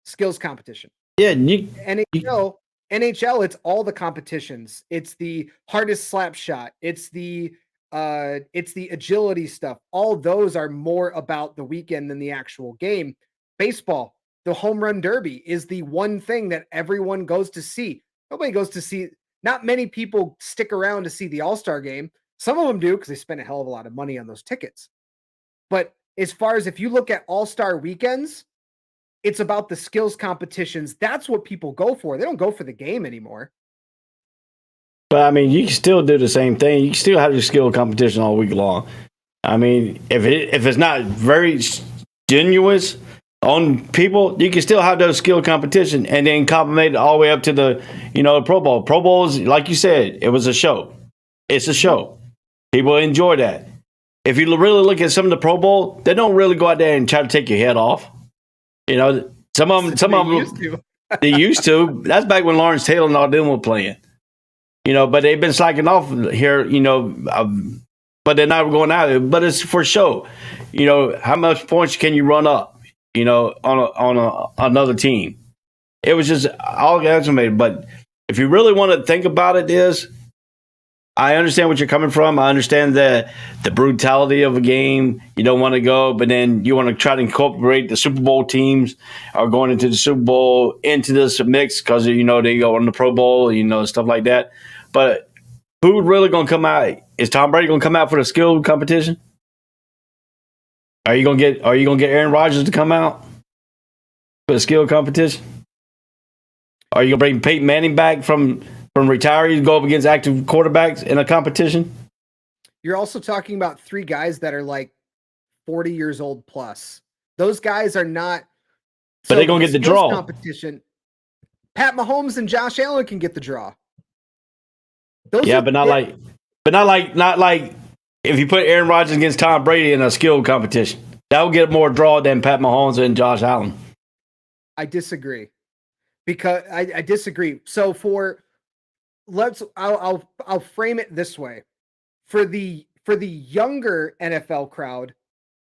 Skills competition. Yeah, NHL, it's all the competitions. It's the hardest slap shot. It's the agility stuff. All those are more about the weekend than the actual game. Baseball, the home run derby is the one thing that everyone goes to see. Nobody goes to see. Not many people stick around to see the All-Star game. Some of them do because they spend a hell of a lot of money on those tickets. But as far as if you look at All-Star weekends, it's about the skills competitions. That's what people go for. They don't go for the game anymore. But I mean, you can still do the same thing. You can still have your skill competition all week long. I mean, if it's not very strenuous on people, you can still have those skill competition and then complement it all the way up to the Pro Bowl. Pro Bowls, like you said, it was a show. It's a show. People enjoy that. If you really look at some of the Pro Bowl, they don't really go out there and try to take your head off. Some of them they used to. That's back when Lawrence Taylor and all them were playing. But they've been slacking off here. But they're not going out there. But it's for show. How much points can you run up? On another team. It was just all estimated. But if you really want to think about it, I understand what you're coming from. I understand the brutality of a game. You don't want to go, but then you want to try to incorporate the Super Bowl teams are going into the Super Bowl into this mix because they go on the Pro Bowl, stuff like that. But who's really going to come out? Is Tom Brady going to come out for the skill competition? Are you gonna get Aaron Rodgers to come out for the skill competition? Are you gonna bring Peyton Manning back from retirees to go up against active quarterbacks in a competition? You're also talking about three guys that are like 40 years old plus. Those guys are not. But they're gonna get the draw. Competition. Pat Mahomes and Josh Allen can get the draw. But not like. If you put Aaron Rodgers against Tom Brady in a skill competition, that will get more draw than Pat Mahomes and Josh Allen. I disagree because I disagree. So I'll frame it this way: for the younger NFL crowd,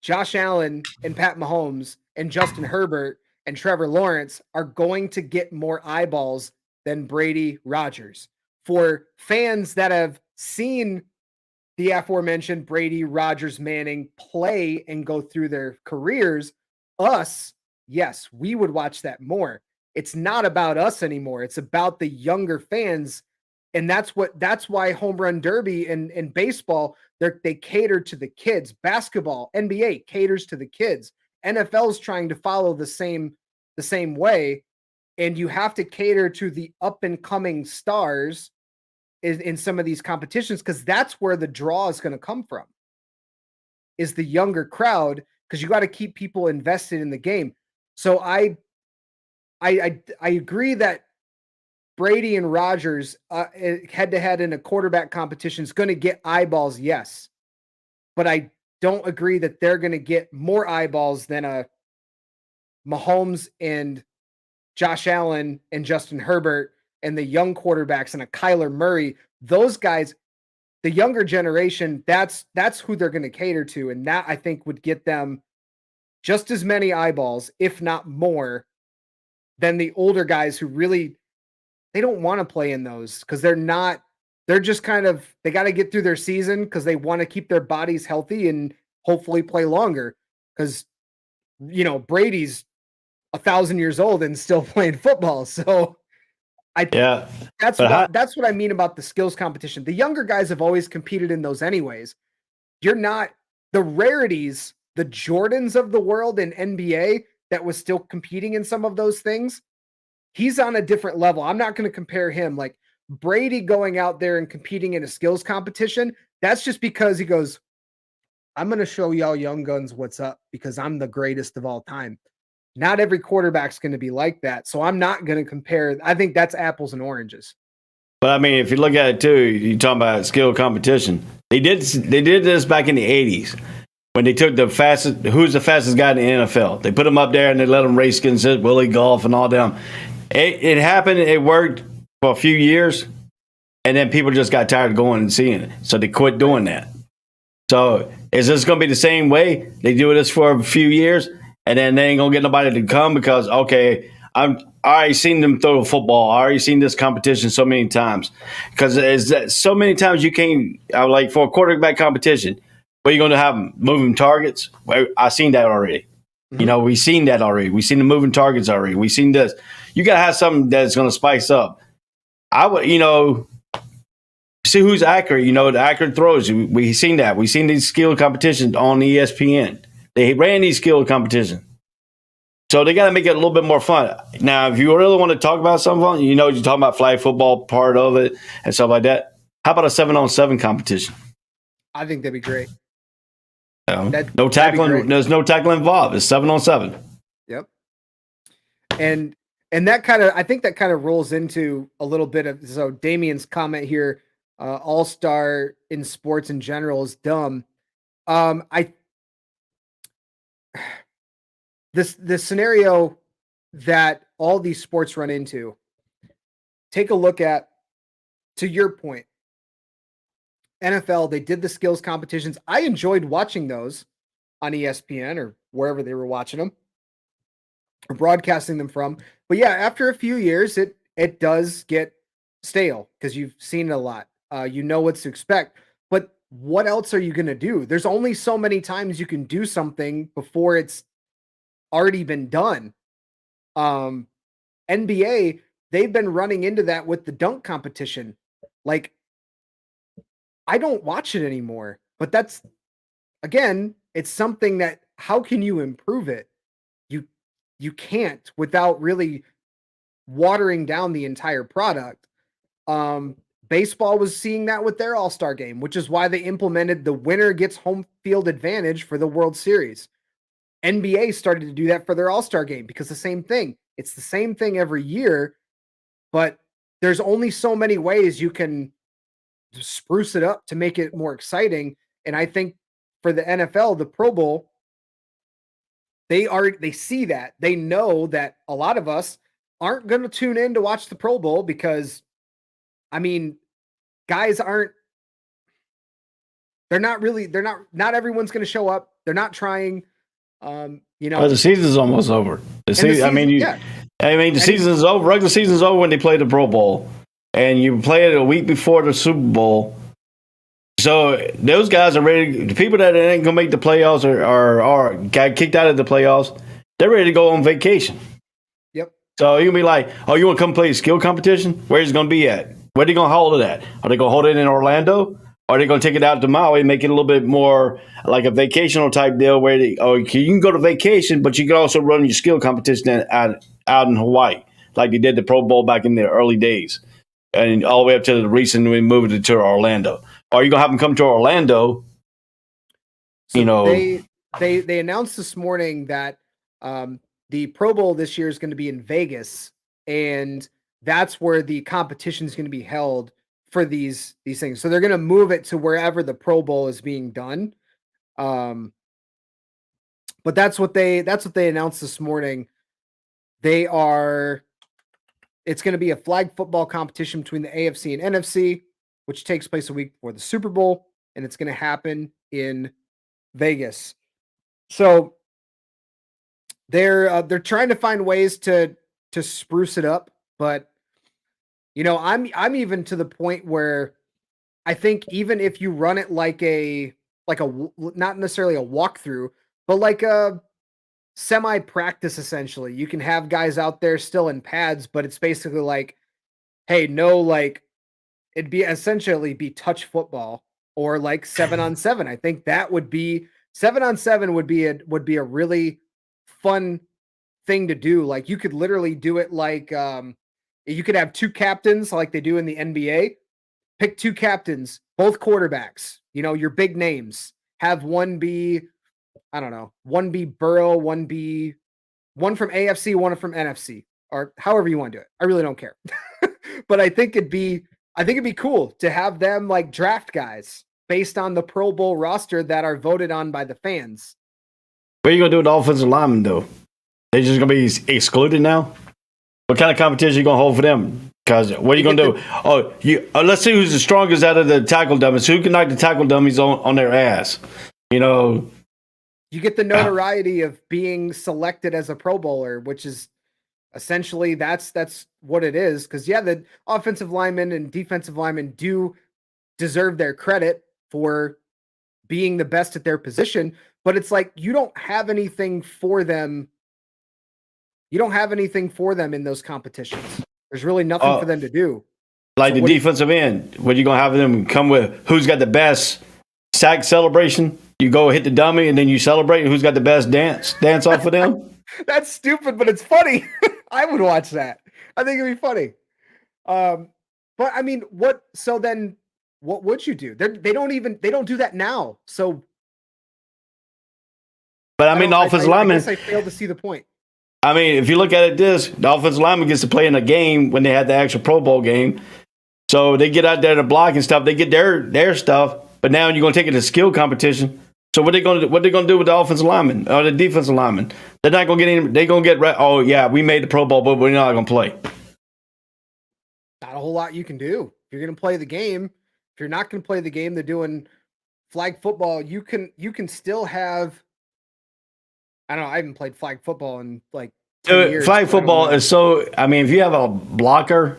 Josh Allen and Pat Mahomes and Justin Herbert and Trevor Lawrence are going to get more eyeballs than Brady Rodgers. For fans that have seen the aforementioned Brady, Rodgers, Manning play and go through their careers, yes, we would watch that more. It's not about us anymore. It's about the younger fans. And that's why home run derby and baseball, they cater to the kids. Basketball, NBA caters to the kids. NFL is trying to follow the same way. And you have to cater to the up and coming stars in some of these competitions, because that's where the draw is going to come from, is the younger crowd, because you got to keep people invested in the game. So I agree that Brady and Rodgers head to head in a quarterback competition is going to get eyeballs. Yes, but I don't agree that they're going to get more eyeballs than a Mahomes and Josh Allen and Justin Herbert and the young quarterbacks and a Kyler Murray. Those guys, the younger generation, that's who they're going to cater to. And that, I think, would get them just as many eyeballs, if not more, than the older guys who really, they don't want to play in those because they're just kind of, they got to get through their season because they want to keep their bodies healthy and hopefully play longer. Because, Brady's 1,000 years old and still playing football. So that's what I mean about the skills competition. The younger guys have always competed in those anyways. You're not the rarities, the Jordans of the world in NBA that was still competing in some of those things. He's on a different level. I'm not going to compare him like Brady going out there and competing in a skills competition. That's just because he goes, I'm going to show y'all young guns what's up because I'm the greatest of all time. Not every quarterback's going to be like that. So I'm not going to compare. I think that's apples and oranges. But I mean, if you look at it too, you're talking about skill competition. They did this back in the 80s when they took who's the fastest guy in the NFL. They put him up there and they let him race against Willie Golf and all them. It happened. It worked for a few years, and then people just got tired of going and seeing it. So they quit doing that. So is this going to be the same way? They do this for a few years, and then they ain't going to get nobody to come because, okay, I already seen them throw the football. I already seen this competition so many times. Because so many times you can't, like for a quarterback competition, what are you going to have moving targets? Well, I've seen that already. Mm-hmm. We've seen that already. We've seen the moving targets already. We've seen this. You got to have something that's going to spice up. I would, see who's accurate. The accurate throws. We've seen that. We've seen these skill competitions on ESPN. They ran these skill competitions. So they got to make it a little bit more fun. Now, if you really want to talk about something, you're talking about flag football part of it and stuff like that. How about a 7-on-7 competition? I think that'd be great. No tackling. There's no tackling involved. It's 7-on-7. Yep. And that I think that kind of rolls into a little bit of, so Damien's comment here, all-star in sports in general is dumb. This scenario that all these sports run into, take a look at, to your point, NFL, they did the skills competitions. I enjoyed watching those on ESPN or wherever they were watching them or broadcasting them from. But yeah, after a few years, it does get stale because you've seen it a lot. You know what to expect. But what else are you going to do? There's only so many times you can do something before it's already been done. NBA, they've been running into that with the dunk competition. Like, I don't watch it anymore, but that's, again, it's something that, how can you improve it? You can't without really watering down the entire product. Baseball was seeing that with their All-Star game, which is why they implemented the winner gets home field advantage for the World Series. NBA started to do that for their All-Star game because the same thing. It's the same thing every year, but there's only so many ways you can spruce it up to make it more exciting. And I think for the NFL, the Pro Bowl, they see that. They know that a lot of us aren't going to tune in to watch the Pro Bowl because, guys not everyone's going to show up. They're not trying. The season's almost over. The season's over. Regular season's over when they play the Pro Bowl, and you play it a week before the Super Bowl. So those guys are ready. The people that ain't gonna make the playoffs or got kicked out of the playoffs, they're ready to go on vacation. Yep. So you can be like, "Oh, you want to come play a skill competition? Where's it gonna be at? Where are they gonna hold it at? Are they gonna hold it in Orlando? Or are they going to take it out to Maui and make it a little bit more like a vacational type deal where you can go to vacation, but you can also run your skill competition out in Hawaii, like they did the Pro Bowl back in the early days, and all the way up to the recent we moved it to Orlando. Or are you going to have them come to Orlando? So they announced this morning that the Pro Bowl this year is going to be in Vegas, and that's where the competition is going to be held for these things. So they're going to move it to wherever the Pro Bowl is being done. But that's what they announced this morning. It's going to be a flag football competition between the AFC and NFC, which takes place a week before the Super Bowl, and it's going to happen in Vegas. So they're trying to find ways to spruce it up, but I'm even to the point where I think even if you run it like a not necessarily a walkthrough, but like a semi-practice, essentially, you can have guys out there still in pads, but it's basically like, hey, no, like it'd be essentially be touch football or like 7-on-7. I think that would be 7-on-7 would be a really fun thing to do. Like you could literally do it like you could have two captains like they do in the NBA. Pick two captains, both quarterbacks, your big names. Have one be, I don't know, one be Burrow, one from AFC, one from NFC, or however you want to do it. I really don't care. But I think it'd be cool to have them like draft guys based on the Pro Bowl roster that are voted on by the fans. What are you going to do with the offensive linemen, though? They're just going to be excluded now? What kind of competition are you going to hold for them? Because what are you going to do? Let's see who's the strongest out of the tackle dummies. Who can knock the tackle dummies on their ass? You get the notoriety of being selected as a Pro Bowler, which is essentially that's what it is. Because the offensive linemen and defensive linemen do deserve their credit for being the best at their position, but it's like you don't have anything for them. You don't have anything for them in those competitions. There's really nothing for them to do. Like the defensive end, what are you going to have them come with? Who's got the best sack celebration? You go hit the dummy and then you celebrate. Who's got the best dance off of them? That's stupid, but it's funny. I would watch that. I think it'd be funny. But I mean, what would you do? They don't do that now. So, but I mean, the offensive lineman. I guess I failed to see the point. I mean, if you look at it, the offensive lineman gets to play in a game when they had the actual Pro Bowl game. So they get out there to block and stuff. They get their stuff. But now you're going to take it to skill competition. So what they going to do with the offensive lineman or the defensive lineman? They're not going to get in. They're going to get. Oh yeah, we made the Pro Bowl, but we're not going to play. Not a whole lot you can do. If you're going to play the game, if you're not going to play the game, they're doing flag football. You can still have. I don't know. I haven't played flag football in like 10 years. Flag football is so. I mean, if you have a blocker,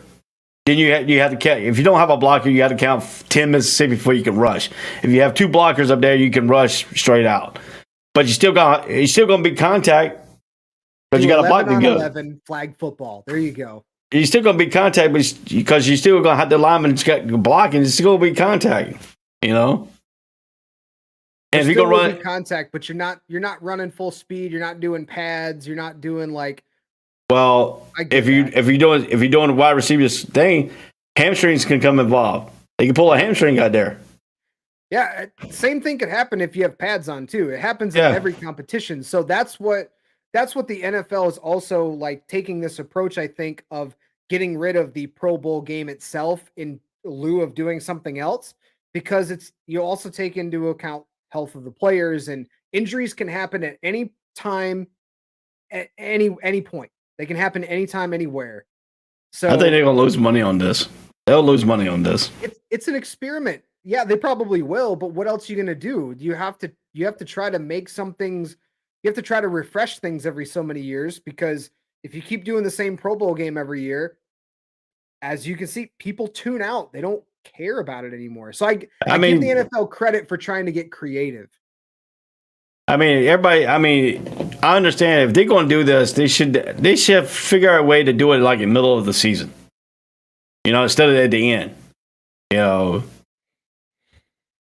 then you have to count. If you don't have a blocker, you have to count 10 Mississippi before you can rush. If you have two blockers up there, you can rush straight out. But you're still gonna be contact. But you got to block to go. 11 flag football. There you go. You're still gonna be contact, because you're still gonna have the lineman blocking. It's still gonna be contact. And if you're gonna run contact, but you're not running full speed. You're not doing pads. You're not doing like. Well, if you're doing a wide receiver thing, hamstrings can come involved. They can pull a hamstring out there. Yeah, same thing could happen if you have pads on too. It happens in every competition. So that's what the NFL is also like taking this approach, I think, of getting rid of the Pro Bowl game itself in lieu of doing something else, because you also take into account health of the players, and injuries can happen at any time, at any point. They can happen anytime, anywhere. So I think they're gonna lose money on this. They'll lose money on this. It's an experiment. Yeah, they probably will, but what else are you gonna do? You have to try to make some things. You have to try to refresh things every so many years, because if you keep doing the same Pro Bowl game every year, as you can see, people tune out. They don't care about it anymore. So I give the NFL credit for trying to get creative. I mean, everybody. I mean, I understand if they're going to do this, they should figure out a way to do it like in the middle of the season. Instead of at the end.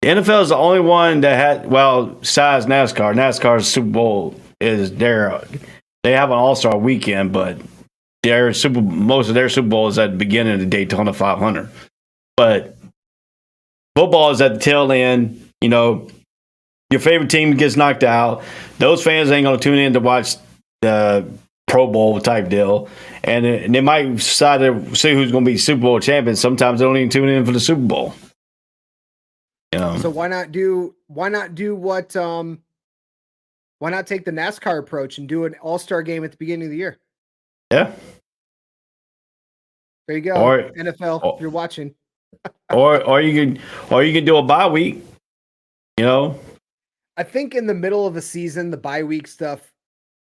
The NFL is the only one that had, besides NASCAR. NASCAR's Super Bowl is there. They have an All-Star weekend, but most of their Super Bowl is at the beginning of the Daytona 500. But football is at the tail end. Your favorite team gets knocked out. Those fans ain't going to tune in to watch the Pro Bowl type deal. And they might decide to see who's going to be Super Bowl champion. Sometimes they don't even tune in for the Super Bowl. So why not do why not take the NASCAR approach and do an all-star game at the beginning of the year? Yeah. There you go. Or NFL, if you're watching. or you can do a bye week. I think in the middle of the season, the bye week stuff,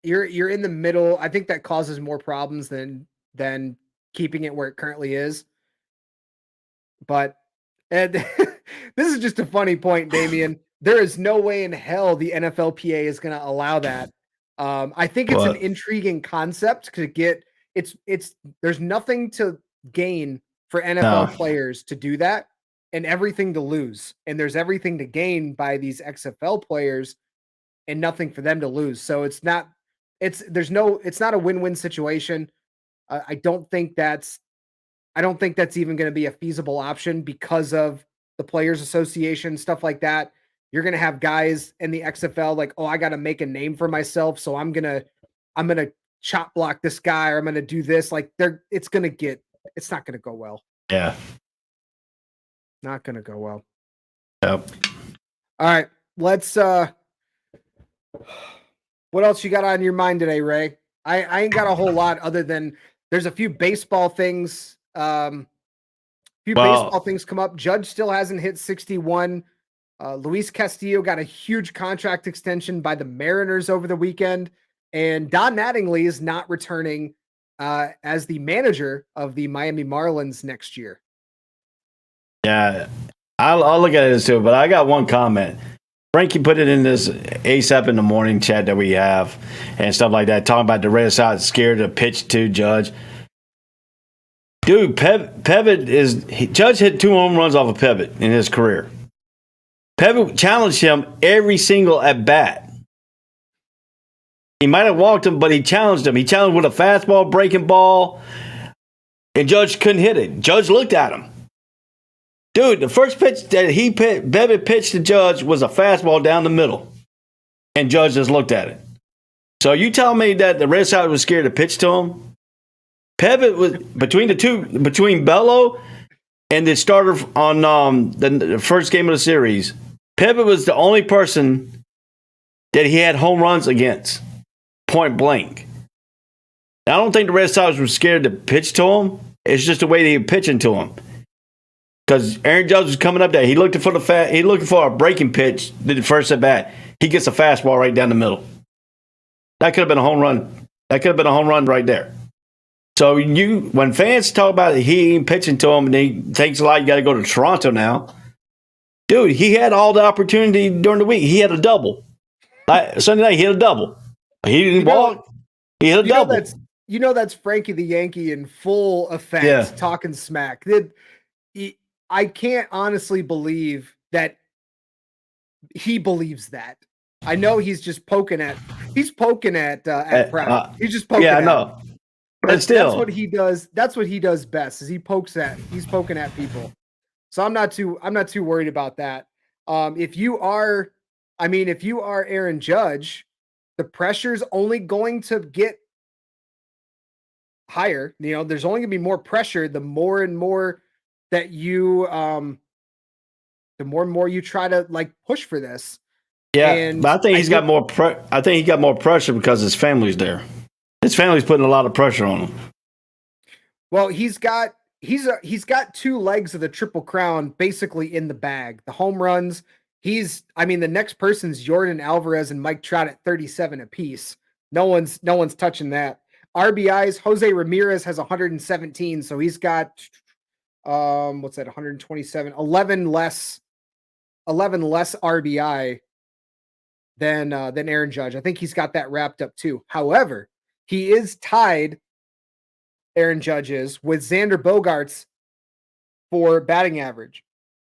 you're in the middle. I think that causes more problems than keeping it where it currently is. But and this is just a funny point, Damian. There is no way in hell the NFLPA is going to allow that. I think it's an intriguing concept to get. It's there's nothing to gain for NFL players to do that, and everything to lose. And there's everything to gain by these XFL players, and nothing for them to lose. So it's not a win-win situation. I don't think that's even going to be a feasible option because of the Players Association, stuff like that. You're going to have guys in the XFL like, oh, I got to make a name for myself, so I'm going to chop block this guy, or I'm going to do this. Like it's not going to go well. Yeah. Not going to go well. Yep. All right, let's what else you got on your mind today, Ray? I ain't got a whole lot other than there's a few baseball things. Baseball things come up. Judge still hasn't hit 61. Luis Castillo got a huge contract extension by the Mariners over the weekend, and Don Mattingly is not returning as the manager of the Miami Marlins next year. Yeah, I'll look at it too, but I got one comment. Frankie put it in this ASAP in the morning chat that we have and stuff like that, talking about the Red Sox scared to pitch to Judge. Dude, Judge hit 2 home runs off of Pivot in his career. Pivot challenged him every single at bat. He might have walked him, but he challenged him. He challenged with a fastball, breaking ball, and Judge couldn't hit it. Judge looked at him. Dude, the first pitch that Pivot pitched to Judge was a fastball down the middle, and Judge just looked at it. So you tell me that the Red Sox was scared to pitch to him? Pivot was between Bello and the starter on the first game of the series. Pivot was the only person that he had home runs against, point blank. I don't think the Red Sox were scared to pitch to him. It's just the way they were pitching to him. Because Aaron Judge was coming up there, he looking for a breaking pitch. The first at bat, he gets a fastball right down the middle. That could have been a home run. That could have been a home run right there. So when fans talk about he ain't pitching to him and he thinks a lot, you got to go to Toronto now. Dude, he had all the opportunity during the week. He had a double. Sunday night, he hit a double. He didn't walk. He hit a double. That's Frankie the Yankee in full effect, talking smack. I can't honestly believe that he believes that. I know he's just poking at Pratt. He's just poking at him. I know. But still, that's what he does. That's what he does best. Is he's poking at people. So I'm not too worried about that. If you are Aaron Judge, the pressure's only going to get higher. There's only gonna be more pressure the more and more that you the more and more you try to push for this. Yeah, but I think he's got more I think he got more pressure because his family's there. His family's putting a lot of pressure on him. Well, he's got 2 legs of the Triple Crown basically in the bag. The home runs, the next person's Jordan Alvarez and Mike Trout at 37 apiece. No one's touching that. RBIs, Jose Ramirez has 117, so he's got 127, 11 less RBI than Aaron Judge. I think he's got that wrapped up too. However, he is tied, Aaron Judge is, with Xander Bogaerts for batting average.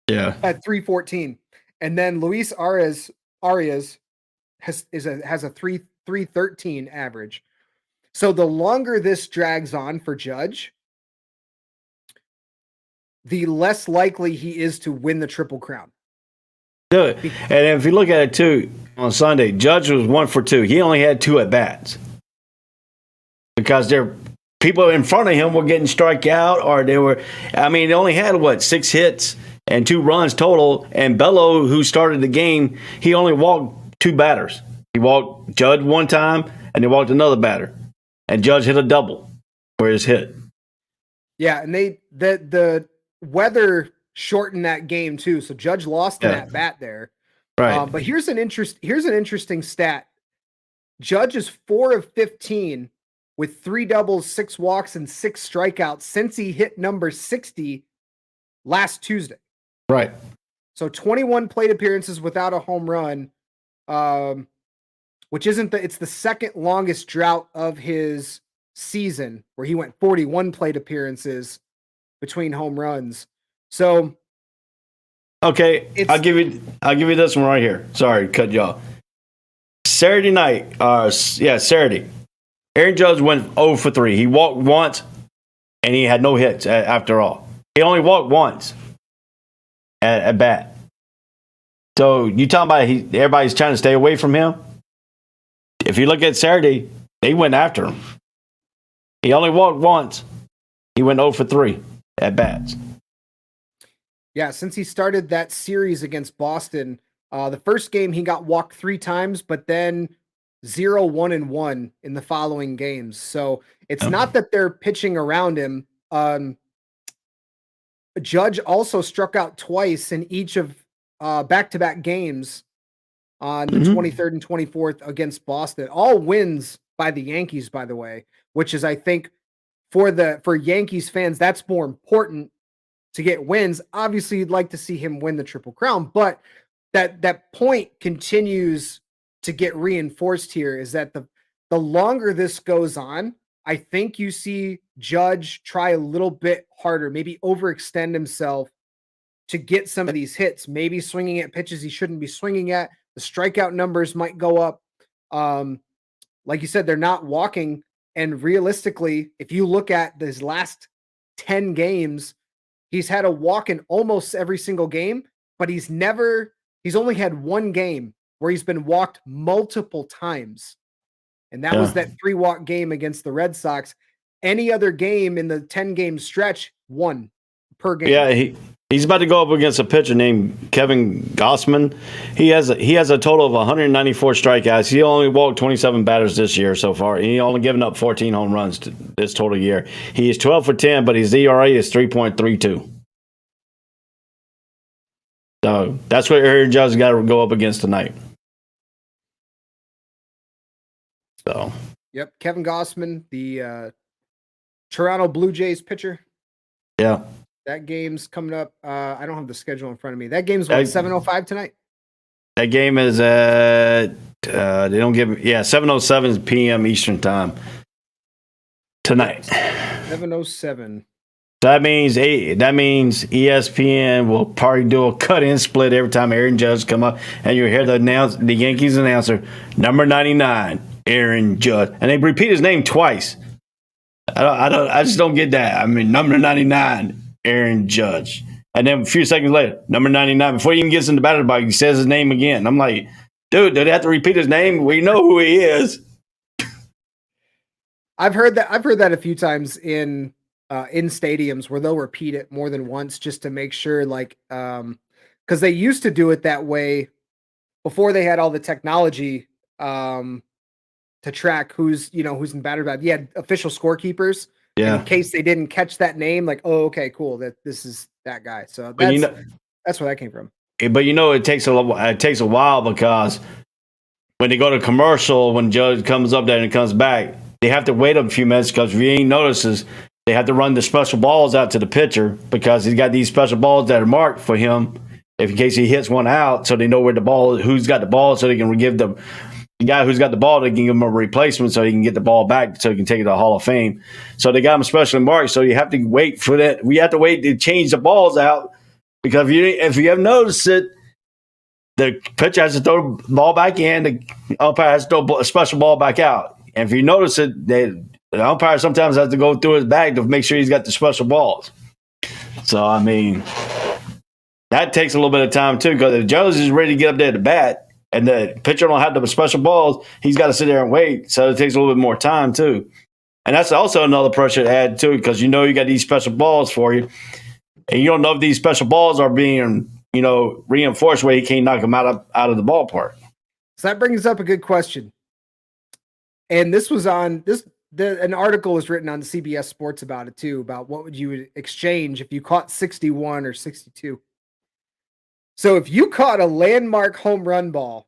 Yeah. At 314. And then Luis Arias has a 313 average. So the longer this drags on for Judge, the less likely he is to win the Triple Crown. Good. And if you look at it too, on Sunday, Judge was 1 for 2. He only had 2 at bats because people in front of him were getting struck out, or they only had 6 hits and 2 runs total. And Bello, who started the game, he only walked 2 batters. He walked Judge one time, and he walked another batter. And Judge hit a double for his hit. Yeah, and the weather shortened that game too, so Judge lost in that bat there. Right. But here's an interesting stat. Judge is 4 of 15 with 3 doubles, 6 walks, and 6 strikeouts since he hit number 60 last Tuesday. Right. So 21 plate appearances without a home run, which it's the second longest drought of his season, where he went 41 plate appearances between home runs. So okay, I'll give you this one right here. Sorry, cut you off. Saturday night, Saturday, Aaron Judge went 0 for 3. He walked once, and he had no hits after all. He only walked once at bat. So you talking about everybody's trying to stay away from him? If you look at Saturday, they went after him. He only walked once. He went 0 for 3 at bats. Yeah, since he started that series against Boston, the first game he got walked 3 times, but then 0, 1, and 1 in the following games. So it's not that they're pitching around him. Judge also struck out twice in each of back-to-back games on the 23rd and 24th against Boston. All wins by the Yankees, by the way, which is, I think, for Yankees fans, that's more important to get wins. Obviously, you'd like to see him win the Triple Crown, but that point continues to get reinforced here, is that the longer this goes on, I think you see Judge try a little bit harder, maybe overextend himself to get some of these hits, maybe swinging at pitches he shouldn't be swinging at. The strikeout numbers might go up. Like you said, they're not walking. And realistically, if you look at his last 10 games, he's had a walk in almost every single game, but he's only had 1 game where he's been walked multiple times. And that was that 3-walk game against the Red Sox. Any other game in the 10-game stretch, 1 per game. Yeah, he's about to go up against a pitcher named Kevin Gossman. He has a total of 194 strikeouts. He only walked 27 batters this year so far. He only given up 14 home runs this total year. He is 12 for 10, but his ERA is 3.32. So that's what Aaron Judge got to go up against tonight. So. Yep, Kevin Gossman, the Toronto Blue Jays pitcher. Yeah. That game's coming up. I don't have the schedule in front of me. That game's 7:05 tonight. That game is at they don't give 7:07 p.m. Eastern time tonight. 7:07. That means ESPN will probably do a cut-in split every time Aaron Judge come up, and you hear the Yankees announcer, number 99, Aaron Judge, and they repeat his name twice. I just don't get that. I mean, number 99, Aaron Judge, and then a few seconds later, number 99. Before he even gets in the batter's box, he says his name again. I'm like, dude, do they have to repeat his name? We know who he is. I've heard that a few times in stadiums where they'll repeat it more than once just to make sure, like, because they used to do it that way before they had all the technology to track who's in batter box. You had official scorekeepers. Yeah. In case they didn't catch that name, like, oh, okay, cool, that this is that guy. So that's where that came from. But it takes a while because when they go to commercial, when Judge comes up there and comes back, they have to wait a few minutes because if you ain't notices, they have to run the special balls out to the pitcher because he's got these special balls that are marked for him if in case he hits one out, so they know where the ball, who's got the ball, so they can give the guy who's got the ball, they can give him a replacement so he can get the ball back so he can take it to the Hall of Fame. So they got him specially marked, so you have to wait for that. We have to wait to change the balls out because if you have noticed it, the pitcher has to throw the ball back in, the umpire has to throw a special ball back out. And if you notice it, the umpire sometimes has to go through his bag to make sure he's got the special balls. So, I mean, that takes a little bit of time, too, because if Jones is ready to get up there to bat and the pitcher don't have the special balls, he's got to sit there and wait. So it takes a little bit more time, too. And that's also another pressure to add, too, because you got these special balls for you. And you don't know if these special balls are being, reinforced where he can't knock them out of the ballpark. So that brings up a good question. And this was on an article was written on CBS Sports about it too, about what would you exchange if you caught 61 or 62. So if you caught a landmark home run ball,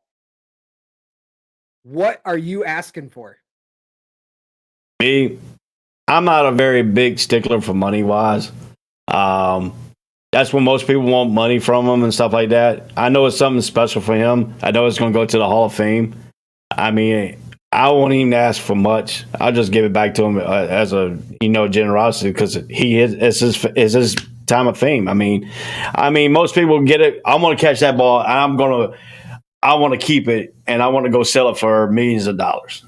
what are you asking for? Me, I'm not a very big stickler for money wise. That's when most people want money from him and stuff like that. I know it's something special for him. I know it's going to go to the Hall of Fame. I mean, I won't even ask for much. I'll just give it back to him as a generosity because it's his time of fame. I mean, most people get it. I want to catch that ball. And I want to keep it, and I want to go sell it for millions of dollars.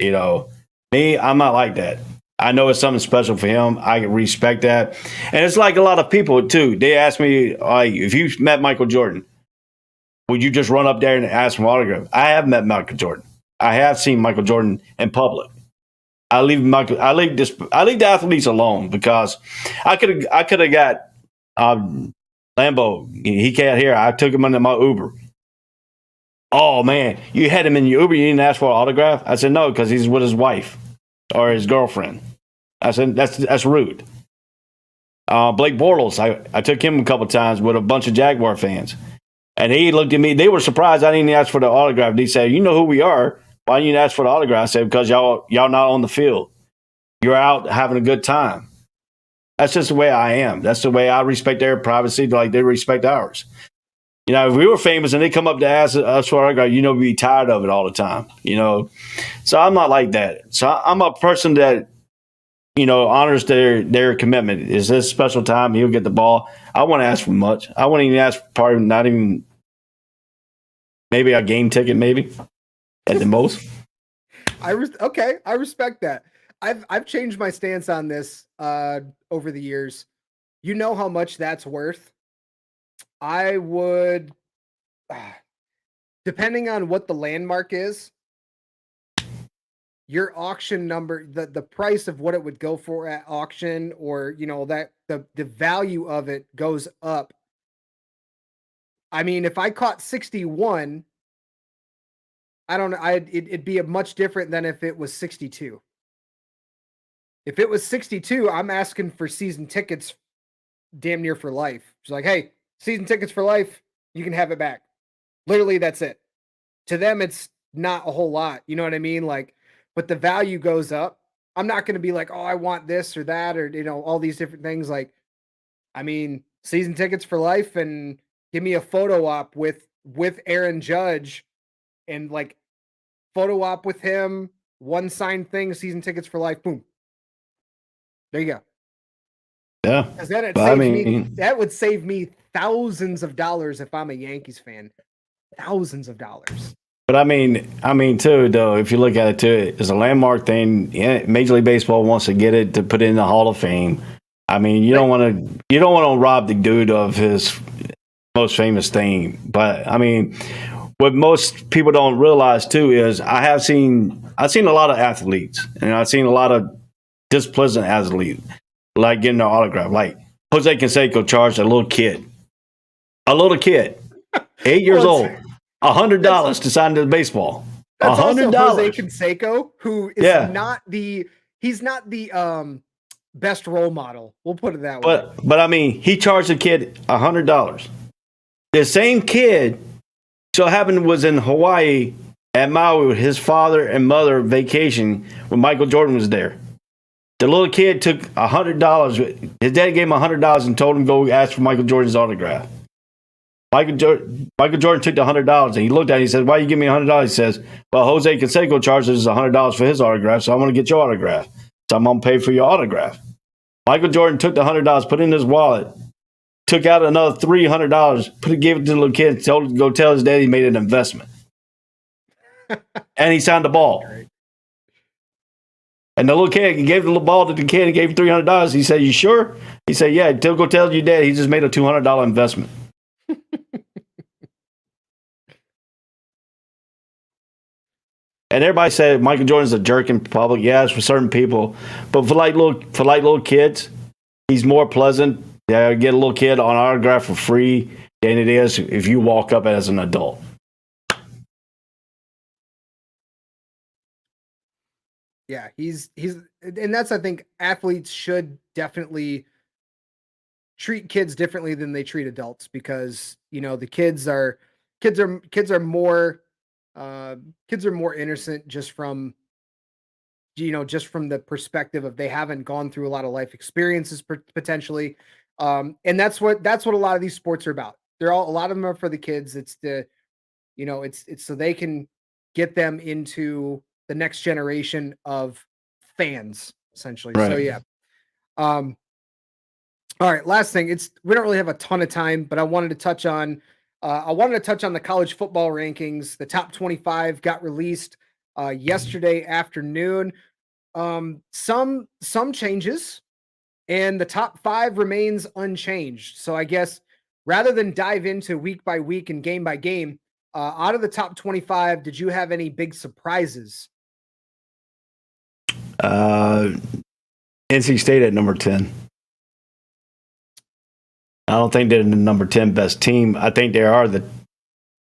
Me, I'm not like that. I know it's something special for him. I respect that. And it's like a lot of people, too. They ask me, if you met Michael Jordan, would you just run up there and ask for an autograph? I have met Michael Jordan. I have seen Michael Jordan in public. I leave the athletes alone because I could have got Lambo. He can't hear. I took him into my Uber. Oh, man, you had him in your Uber. You didn't ask for an autograph? I said, no, because he's with his wife or his girlfriend. I said, that's rude. Blake Bortles, I took him a couple times with a bunch of Jaguar fans. And he looked at me. They were surprised I didn't ask for the autograph. He said, you know who we are. Why didn't you ask for the autograph? I said, because y'all not on the field. You're out having a good time. That's just the way I am. That's the way I respect their privacy like they respect ours. If we were famous and they come up to ask us for autograph, we'd be tired of it all the time, So I'm not like that. So I'm a person that, honors their commitment. Is this special time? He'll get the ball. I won't ask for much. I won't even ask for not even maybe a game ticket, maybe at the most. I respect that. I've changed my stance on this over the years. You know how much that's worth. I would, depending on what the landmark is, your auction number, the price of what it would go for at auction, or that the value of it goes up. I mean, if I caught 61, I don't know, it'd be a much different than if it was 62. If it was 62, I'm asking for season tickets damn near for life. It's like, hey, season tickets for life, you can have it back. Literally, that's it. To them, it's not a whole lot. You know what I mean? Like, but the value goes up. I'm not going to be like, oh, I want this or that, or, all these different things. Like, I mean, season tickets for life, and give me a photo op with Aaron Judge, and like photo op with him, one signed thing, season tickets for life. Boom. There you go. Yeah. Because then that would save me thousands of dollars if I'm a Yankees fan. Thousands of dollars. But I mean too, though, if you look at it too, it's a landmark thing. Major League Baseball wants to get it to put it in the Hall of Fame. I mean, you don't want to rob the dude of his most famous thing. But I mean, what most people don't realize too is I've seen a lot of athletes, and I've seen a lot of displeasant athletes like getting their autograph. Like Jose Canseco charged a little kid, 8 years old, $100 to sign to baseball. That's $100. Also Jose Canseco, who is not the best role model. We'll put it that way. But I mean, he charged the kid $100. The same kid so happened was in Hawaii at Maui with his father and mother vacation when Michael Jordan was there. The little kid took $100. His dad gave him $100 and told him to go ask for Michael Jordan's autograph. Michael Jordan took the $100 and he looked at it. He said, "Why you give me $100?" He says, "Well, Jose Canseco charges $100 for his autograph, so I want to get your autograph. So I'm gonna pay for your autograph." Michael Jordan took the $100, put it in his wallet, took out another $300, gave it to the little kid, told him to go tell his dad he made an investment, and he signed the ball. And the little kid, he gave the little ball to the kid and gave him $300. He said, "You sure?" He said, "Yeah, go tell your dad he just made a $200 investment." And everybody said Michael Jordan's a jerk in public. Yeah, it's for certain people, but for little kids, he's more pleasant They get a little kid on autograph for free than it is if you walk up as an adult. Yeah, and that's, I think athletes should definitely treat kids differently than they treat adults, because the kids are more innocent, just from the perspective of they haven't gone through a lot of life experiences potentially. And that's what a lot of these sports are about. A lot of them are for the kids. It's it's so they can get them into the next generation of fans, essentially. Right. So yeah. All right, last thing. We don't really have a ton of time, but I wanted to touch on the college football rankings. The top 25 got released yesterday afternoon. Some changes, and the top 5 remains unchanged. So I guess rather than dive into week by week and game by game, out of the top 25, did you have any big surprises? NC State at number 10. I don't think they're the number 10 best team. I think they are the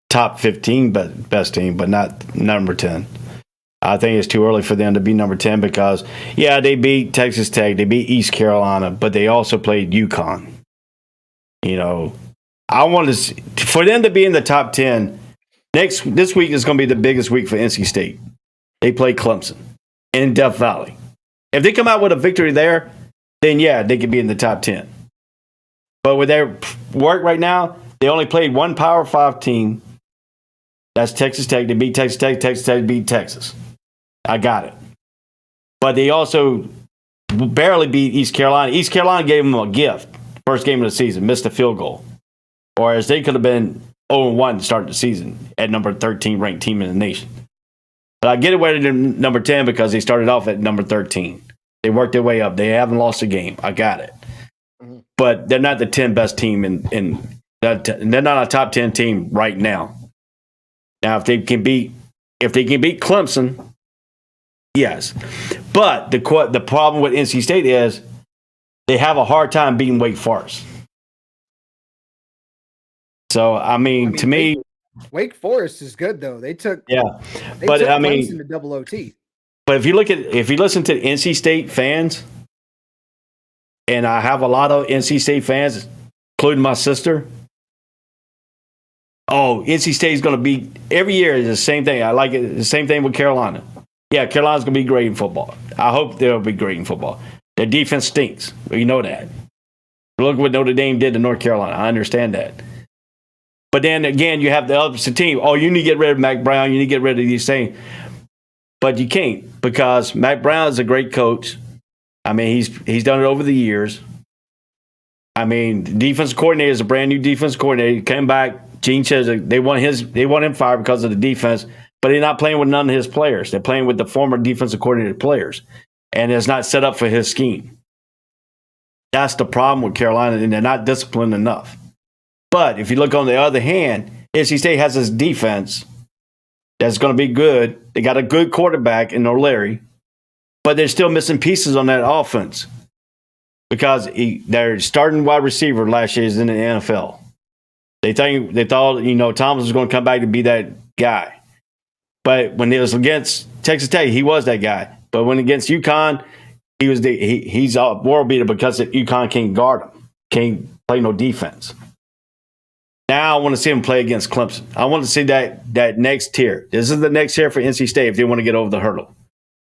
top 15 best team, but not number 10. I think it's too early for them to be number 10 because, yeah, they beat Texas Tech, they beat East Carolina, but they also played UConn. I wanted for them to be in the top 10. This week is going to be the biggest week for NC State. They play Clemson in Death Valley. If they come out with a victory there, then yeah, they could be in the top 10. But with their work right now, they only played one Power 5 team. That's Texas Tech. They beat Texas Tech. Texas Tech beat Texas. I got it. But they also barely beat East Carolina. East Carolina gave them a gift. First game of the season, missed a field goal. Whereas they could have been 0-1 to start the season at number 13 ranked team in the nation. But I get away to number 10 because they started off at number 13. They worked their way up. They haven't lost a game. I got it. Mm-hmm. But they're not the 10 best team they're not a top 10 team right now. Now, if they can beat Clemson, yes. But the problem with NC State is they have a hard time beating Wake Forest. So, I mean to me, Wake Forest is good though. They took Clemson to double OT. But if you listen to NC State fans, and I have a lot of NC State fans, including my sister. Oh, NC State is going to be every year is the same thing. I like it. The same thing with Carolina. Yeah, Carolina's going to be great in football. I hope they'll be great in football. Their defense stinks. You know that. Look what Notre Dame did to North Carolina. I understand that. But then again, you have the opposite team. Oh, you need to get rid of Mac Brown. You need to get rid of these things. But you can't because Mac Brown is a great coach. I mean, he's done it over the years. I mean, the defensive coordinator is a brand new defensive coordinator. He came back. Gene says they want him fired because of the defense, but they're not playing with none of his players. They're playing with the former defensive coordinator players, and it's not set up for his scheme. That's the problem with Carolina, and they're not disciplined enough. But if you look on the other hand, NC State has this defense that's going to be good. They got a good quarterback in O'Leary, but they're still missing pieces on that offense because their starting wide receiver last year is in the NFL. They thought Thomas was going to come back to be that guy, but when it was against Texas Tech, he was that guy. But when against UConn, he's a world beater because UConn can't guard him, can't play no defense. Now I want to see him play against Clemson. I want to see that next tier. This is the next tier for NC State if they want to get over the hurdle.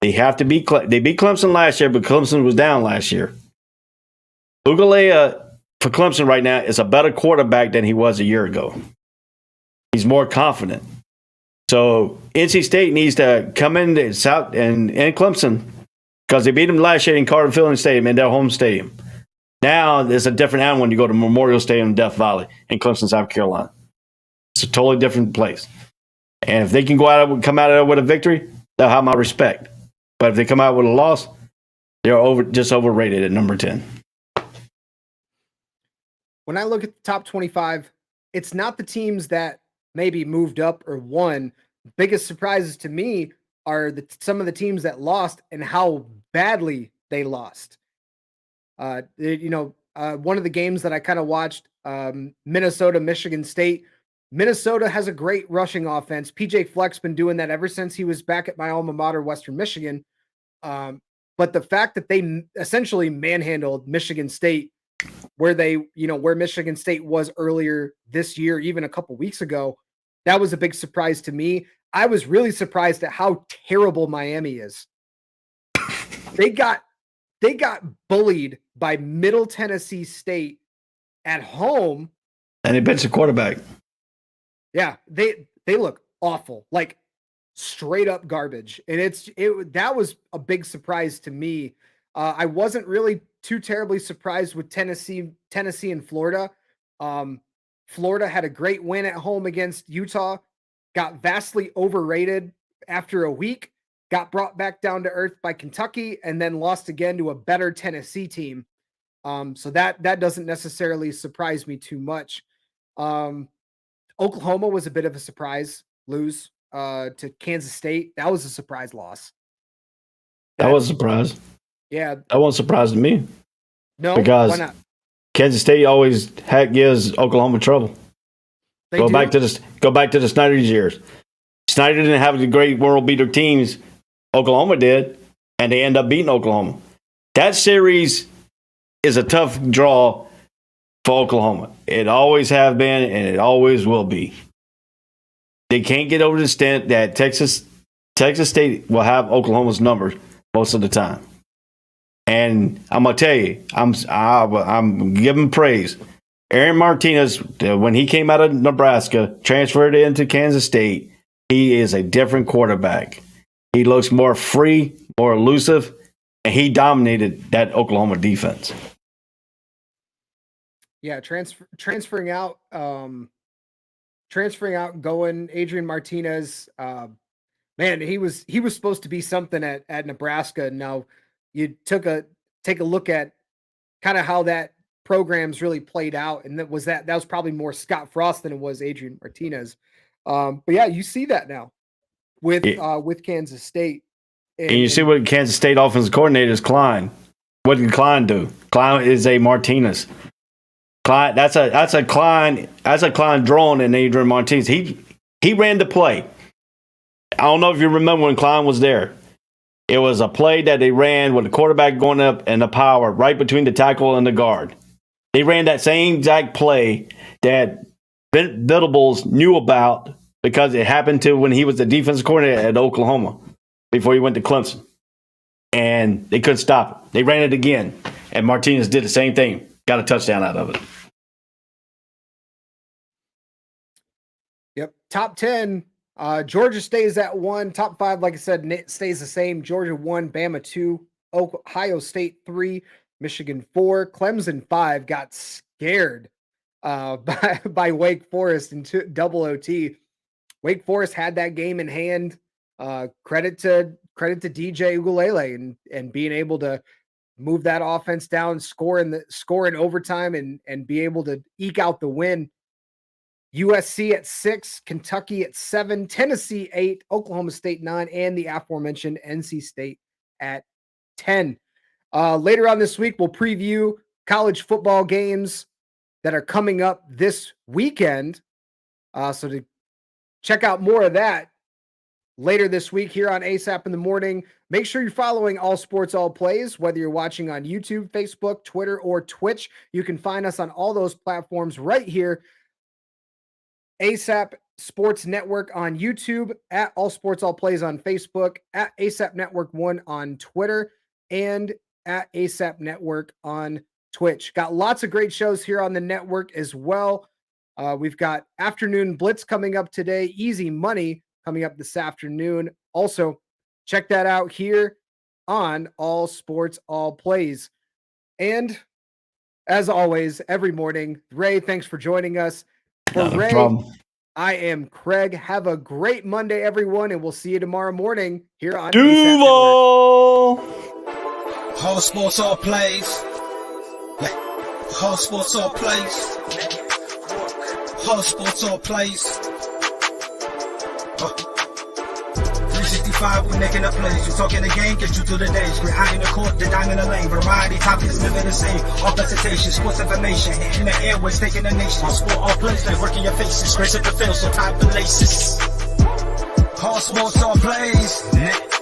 They have to beat Clemson last year, but Clemson was down last year. Ugalea for Clemson right now is a better quarterback than he was a year ago. He's more confident. So NC State needs to come in South and Clemson because they beat them last year in Carter Field Stadium in their home stadium. Now there's a different animal when you go to Memorial Stadium in Death Valley in Clemson, South Carolina. It's a totally different place. And if they can come out of there with a victory, they'll have my respect. But if they come out with a loss, they're just overrated at number 10. When I look at the top 25, it's not the teams that maybe moved up or won. The biggest surprises to me are some of the teams that lost and how badly they lost. one of the games that I kind of watched, Minnesota, Michigan State. Minnesota has a great rushing offense. PJ Fleck's been doing that ever since he was back at my alma mater, Western Michigan. But the fact that they essentially manhandled Michigan State, where Michigan State was earlier this year, even a couple weeks ago, that was a big surprise to me. I was really surprised at how terrible Miami is. They got bullied by Middle Tennessee State at home. And they benched the quarterback. Yeah, they look awful, like straight up garbage. And that was a big surprise to me. I wasn't really too terribly surprised with Tennessee and Florida. Florida had a great win at home against Utah, got vastly overrated after a week, got brought back down to earth by Kentucky, and then lost again to a better Tennessee team. So that doesn't necessarily surprise me too much. Oklahoma was a bit of a surprise lose to Kansas State. That was a surprise loss. That was a surprise. Yeah. That wasn't surprising to me. No, because why not? Kansas State always gives Oklahoma trouble. Go back to the Snyder's years. Snyder didn't have the great world beater teams. Oklahoma did, and they end up beating Oklahoma. That series is a tough draw for Oklahoma. It always have been, and it always will be. They can't get over the stint that Texas State will have Oklahoma's numbers most of the time. And I'm gonna tell you, I'm giving praise. Aaron Martinez, when he came out of Nebraska, transferred into Kansas State, he is a different quarterback. He looks more free, more elusive, and he dominated that Oklahoma defense. Yeah, transferring out, going Adrian Martinez. Man, he was supposed to be something at Nebraska. Now you take a look at kind of how that program's really played out, and that was probably more Scott Frost than it was Adrian Martinez. But yeah, you see that now with Kansas State. And you see what Kansas State offensive coordinator is Klein. What did Klein do? Klein is a Martinez. Klein, that's a Klein drone in Adrian Martinez. He ran the play. I don't know if you remember when Klein was there. It was a play that they ran with the quarterback going up and the power right between the tackle and the guard. They ran that same exact play that Venables knew about because it happened to when he was the defensive coordinator at Oklahoma before he went to Clemson. And they couldn't stop it. They ran it again. And Martinez did the same thing. Got a touchdown out of it. Yep. Top 10. Georgia stays at 1. Top 5, like I said, stays the same. Georgia 1, Bama 2, Ohio State 3, Michigan 4, Clemson 5. Got scared by Wake Forest in double OT. Wake Forest had that game in hand. Credit to DJ Ugalele and being able to move that offense down, score in overtime, and be able to eke out the win. USC at 6, Kentucky at 7, Tennessee 8, Oklahoma State 9, and the aforementioned NC State at 10. Later on this week, we'll preview college football games that are coming up this weekend. So to check out more of that later this week here on ASAP in the Morning, make sure you're following All Sports, All Plays, whether you're watching on YouTube, Facebook, Twitter, or Twitch. You can find us on all those platforms right here. ASAP Sports Network on YouTube, at All Sports All Plays on Facebook, at ASAP Network 1 on Twitter, and at ASAP Network on Twitch. Got lots of great shows here on the network as well. We've got Afternoon Blitz coming up today, Easy Money coming up this afternoon. Also, check that out here on All Sports All Plays. And as always, every morning, Ray, thanks for joining us. For Ray, I am Craig. Have a great Monday, everyone, and we'll see you tomorrow morning here on Duval. All Sports All Plays. All Sports All Plays. All Sports All Plays. 365 365, we making a plays. We talking the game, get you through the days. Great eye in the court, the dime in the lane. Variety, topics, living the same. All presentation, sports information. Hitting the airways, taking the nation. All sport, all plays, like working your faces. Grace at the field, so tie the laces. All sports, all plays.